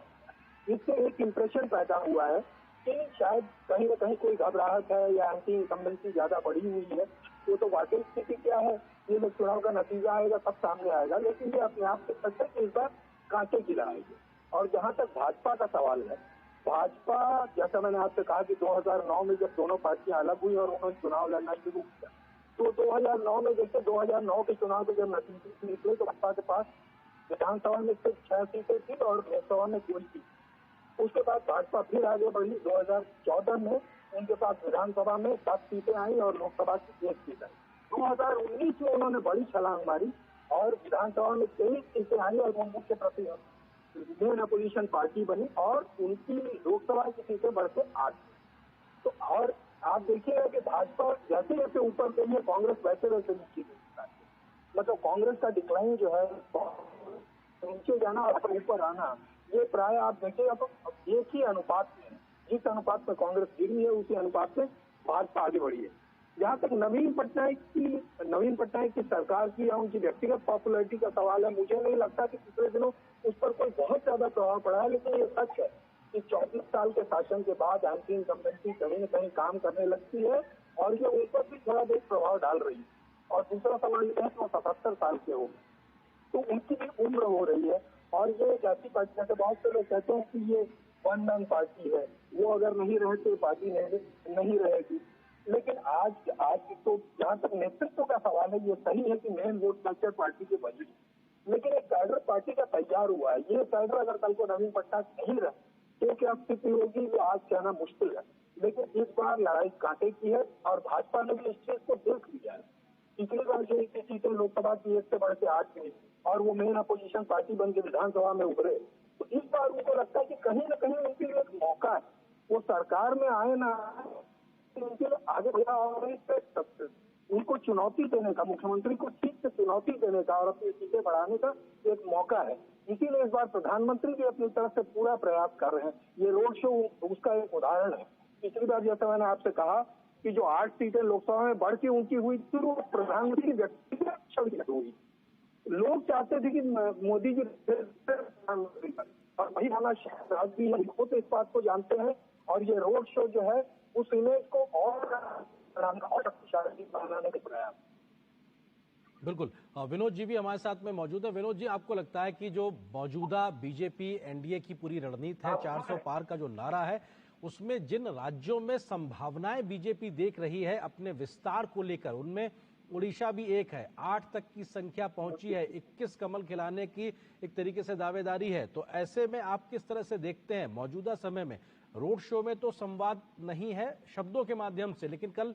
इससे एक इम्प्रेशन पैदा हुआ है कि शायद कहीं न कहीं कोई घबराहट है या एंटी इनकम्बेंसी ज्यादा बढ़ी हुई है। वो तो वाकई स्थिति क्या है ये लोग चुनाव का नतीजा आएगा सब सामने आएगा, लेकिन ये अपने आप से सच है कि इस बार कांटे की लड़ाई है। और जहां तक भाजपा का सवाल है, भाजपा जैसा मैंने आपसे कहा कि 2009 में जब दोनों पार्टियां अलग हुई और उन्होंने चुनाव लड़ना शुरू किया तो 2009 में जैसे 2009 के चुनाव के जब नतीजे निकले तो भाजपा के पास विधानसभा में सिर्फ 6 सीटें थी और लोकसभा में कोई थी। उसके बाद भाजपा फिर आगे बढ़ी, 2014 में उनके पास विधानसभा में 7 सीटें आई और लोकसभा की 1 सीट आई। 2019 में उन्होंने बड़ी छलांग मारी और विधानसभा में 23 सीटें आई और वो मुख्य मेन अपोजिशन पार्टी बनी और उनकी लोकसभा की सीटें बढ़कर 8। तो और आप देखिएगा कि भाजपा जैसे जैसे ऊपर गई है, कांग्रेस वैसे वैसे नीचे गई है। मतलब कांग्रेस का डिक्लाइन जो है, नीचे जाना और ऊपर आना, ये प्राय आप देखिएगा तो एक ही अनुपात में है। जिस अनुपात में कांग्रेस गिरी है उसी अनुपात में भाजपा आगे बढ़ी है। जहाँ तक नवीन पटनायक की सरकार की या उनकी व्यक्तिगत पॉपुलैरिटी का सवाल है, मुझे नहीं लगता कि पिछले दिनों उस पर कोई बहुत ज्यादा प्रभाव पड़ा है। लेकिन ये सच है कि 24 साल के शासन के बाद एंटी इनकम्बेंसी कहीं न कहीं काम करने लगती है और ये उन पर भी थोड़ा बहुत प्रभाव डाल रही है। और दूसरा सवाल ये है कि वो 77 साल के हो, तो उनकी भी उम्र हो रही है। और ये जाति पार्टी, जैसे बहुत से लोग कहते हैं कि ये वन मैन पार्टी है, वो अगर नहीं रहे तो पार्टी नहीं रहेगी। लेकिन आज तो जहाँ तक नेतृत्व का सवाल है, ये सही है कि मेन वोट कल्चर पार्टी के बनी, लेकिन एक कैडर पार्टी का तैयार हुआ है। ये कैडर अगर कल को नवीन पटनायक नहीं रहे तो क्या स्थिति होगी, ये आज कहना मुश्किल है। लेकिन इस बार लड़ाई कांटे की है और भाजपा ने भी इस चीज को देख लिया है। पिछली बार जो 21 सीटें लोकसभा की 1 से बढ़ के 8 गई और वो मेन अपोजिशन पार्टी बन के विधानसभा में उभरे, तो इस बार उनको लगता है कि कहीं न कहीं उनके लिए एक मौका है। वो सरकार में आए ना, उनके लिए आगे बढ़ा और उनको चुनौती देने का, मुख्यमंत्री को ठीक से चुनौती देने का और अपनी सीटें बढ़ाने का एक मौका है। इसीलिए इस बार प्रधानमंत्री भी अपनी तरफ से पूरा प्रयास कर रहे हैं। ये रोड शो उसका एक उदाहरण है। पिछली बार जैसा मैंने आपसे कहा कि जो 8 सीटें लोकसभा में बढ़ के उनकी हुई थी, वो प्रधानमंत्री की व्यक्तिगत छवि हुई। लोग चाहते थे कि मोदी जी प्रधानमंत्री और वही वाला शहजाद भी है, खुद इस बात को जानते हैं। और ये रोड शो जो है उस इमेज को और शक्तिशाली बनाने का प्रयास। बिल्कुल। विनोद जी भी हमारे साथ में मौजूद है। विनोद जी, आपको लगता है कि जो मौजूदा बीजेपी एनडीए की पूरी रणनीति है, 400 पार का जो नारा है, उसमें जिन राज्यों में संभावनाएं बीजेपी देख रही है अपने विस्तार को लेकर, उनमें उड़ीसा भी एक है, 8 तक की संख्या पहुंची है, 21 कमल खिलाने की एक तरीके से दावेदारी है। तो ऐसे में आप किस तरह से देखते हैं मौजूदा समय में? रोड शो में तो संवाद नहीं है शब्दों के माध्यम से, लेकिन कल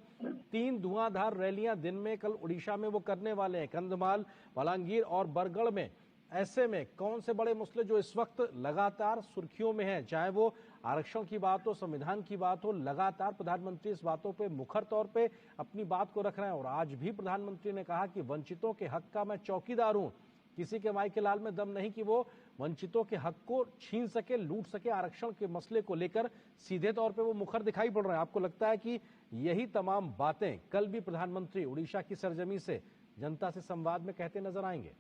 3 धुआंधार रैलियां दिन में कल उड़ीसा में वो करने वाले हैं, कंधमाल, बलांगीर और बरगढ़ में। ऐसे में कौन से बड़े मसले जो इस वक्त लगातार सुर्खियों में हैं, चाहे वो आरक्षण की बात हो, संविधान की बात हो, लगातार प्रधानमंत्री इस बातों पे मुखर तौर पे अपनी बात को रख रहे हैं। और आज भी प्रधानमंत्री ने कहा कि वंचितों के हक का मैं चौकीदार हूं, किसी के माई के लाल में दम नहीं कि वो वंचितों के हक को छीन सके, लूट सके। आरक्षण के मसले को लेकर सीधे तौर पे वो मुखर दिखाई पड़ रहे हैं। आपको लगता है कि यही तमाम बातें कल भी प्रधानमंत्री उड़ीसा की सरजमी से जनता से संवाद में कहते नजर आएंगे?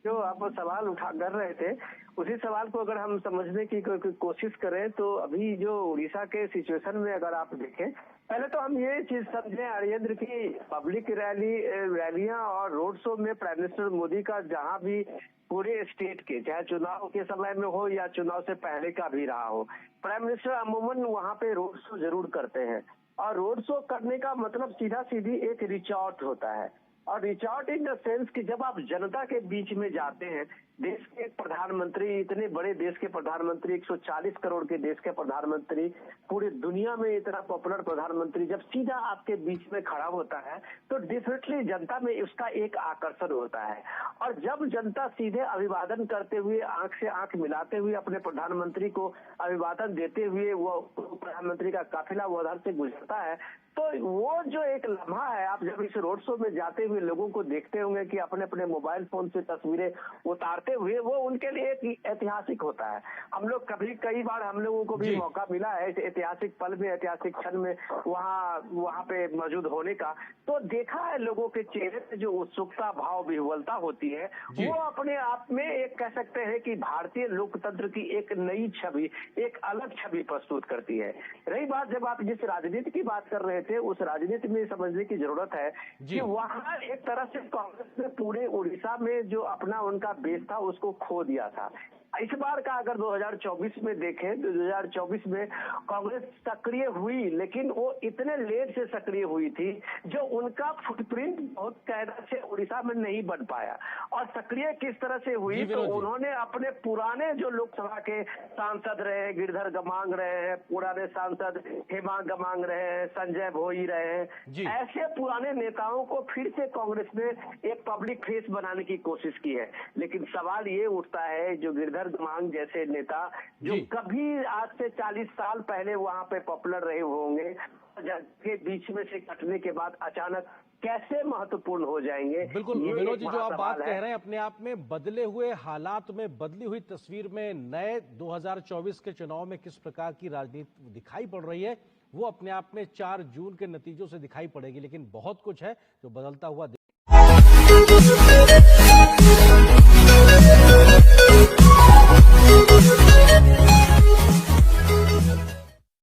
जो आप सवाल उठा कर रहे थे, उसी सवाल को अगर हम समझने की कोशिश करें तो अभी जो उड़ीसा के सिचुएशन में अगर आप देखें, पहले तो हम ये चीज समझें आर्येंद्र की पब्लिक रैलियां और रोड शो में प्राइम मिनिस्टर मोदी का जहां भी पूरे स्टेट के, चाहे चुनाव के समय में हो या चुनाव से पहले का भी रहा हो, प्राइम मिनिस्टर अमूमन वहां पे रोड शो जरूर करते हैं। और रोड शो करने का मतलब सीधा सीधी एक रीच आउट होता है। और reach out in the sense कि जब आप जनता के बीच में जाते हैं, देश के प्रधानमंत्री, इतने बड़े देश के प्रधानमंत्री, 140 करोड़ के देश के प्रधानमंत्री, पूरी दुनिया में इतना पॉपुलर प्रधानमंत्री जब सीधा आपके बीच में खड़ा होता है तो डेफिनेटली जनता में उसका एक आकर्षण होता है। और जब जनता सीधे अभिवादन करते हुए, आंख से आंख मिलाते हुए अपने प्रधानमंत्री को अभिवादन देते हुए वो प्रधानमंत्री का काफिला वो उधर से गुजरता है, तो वो जो एक लम्हा है, आप जब इस रोड शो में जाते हुए लोगों को देखते होंगे कि अपने अपने मोबाइल फोन से तस्वीरें उतारते हुए, वो उनके लिए एक ऐतिहासिक होता है। हम लोग कई बार हम लोगों को भी मौका मिला है इस ऐतिहासिक पल में, ऐतिहासिक क्षण में वहाँ पे मौजूद होने का, तो देखा है लोगों के चेहरे पे जो उत्सुकता, भाव विह्वलता होती है, वो अपने आप में एक कह सकते हैं कि भारतीय लोकतंत्र की एक नई छवि, एक अलग छवि प्रस्तुत करती है। रही बात जब आप जिस राजनीति की बात कर रहे थे, उस राजनीति में समझने की जरूरत है कि वहां एक तरह से कांग्रेस ने पूरे उड़ीसा में जो अपना उनका बेस था उसको खो दिया था। इस बार का अगर 2024 में देखें तो 2024 में कांग्रेस सक्रिय हुई, लेकिन वो इतने लेट से सक्रिय हुई थी जो उनका फुटप्रिंट बहुत कायदा से उड़ीसा में नहीं बन पाया। और सक्रिय किस तरह से हुई, तो उन्होंने अपने पुराने जो लोकसभा के सांसद रहे, गिरधर गमांग रहे हैं, पुराने सांसद हेमा गमांग रहे हैं, संजय भोई रहे हैं, ऐसे पुराने नेताओं को फिर से कांग्रेस ने एक पब्लिक फेस बनाने की कोशिश की है। लेकिन सवाल ये उठता है, जो गिरधर अर्जुन मांग जैसे नेता जो जी। कभी आज से 40 साल पहले वहां पे पॉपुलर रहे होंगे, के बीच में से कटने के बाद अचानक कैसे महत्वपूर्ण हो जाएंगे। बिल्कुल ये विनोद एक जी, जो बड़ा आप सवाल बात कह रहे हैं अपने आप में बदले हुए हालात में, बदली हुई तस्वीर में नए 2024 के चुनाव में किस प्रकार की राजनीति दिखाई पड़ रही है, वो अपने आप में 4 जून के नतीजों से दिखाई पड़ेगी। लेकिन बहुत कुछ है जो बदलता हुआ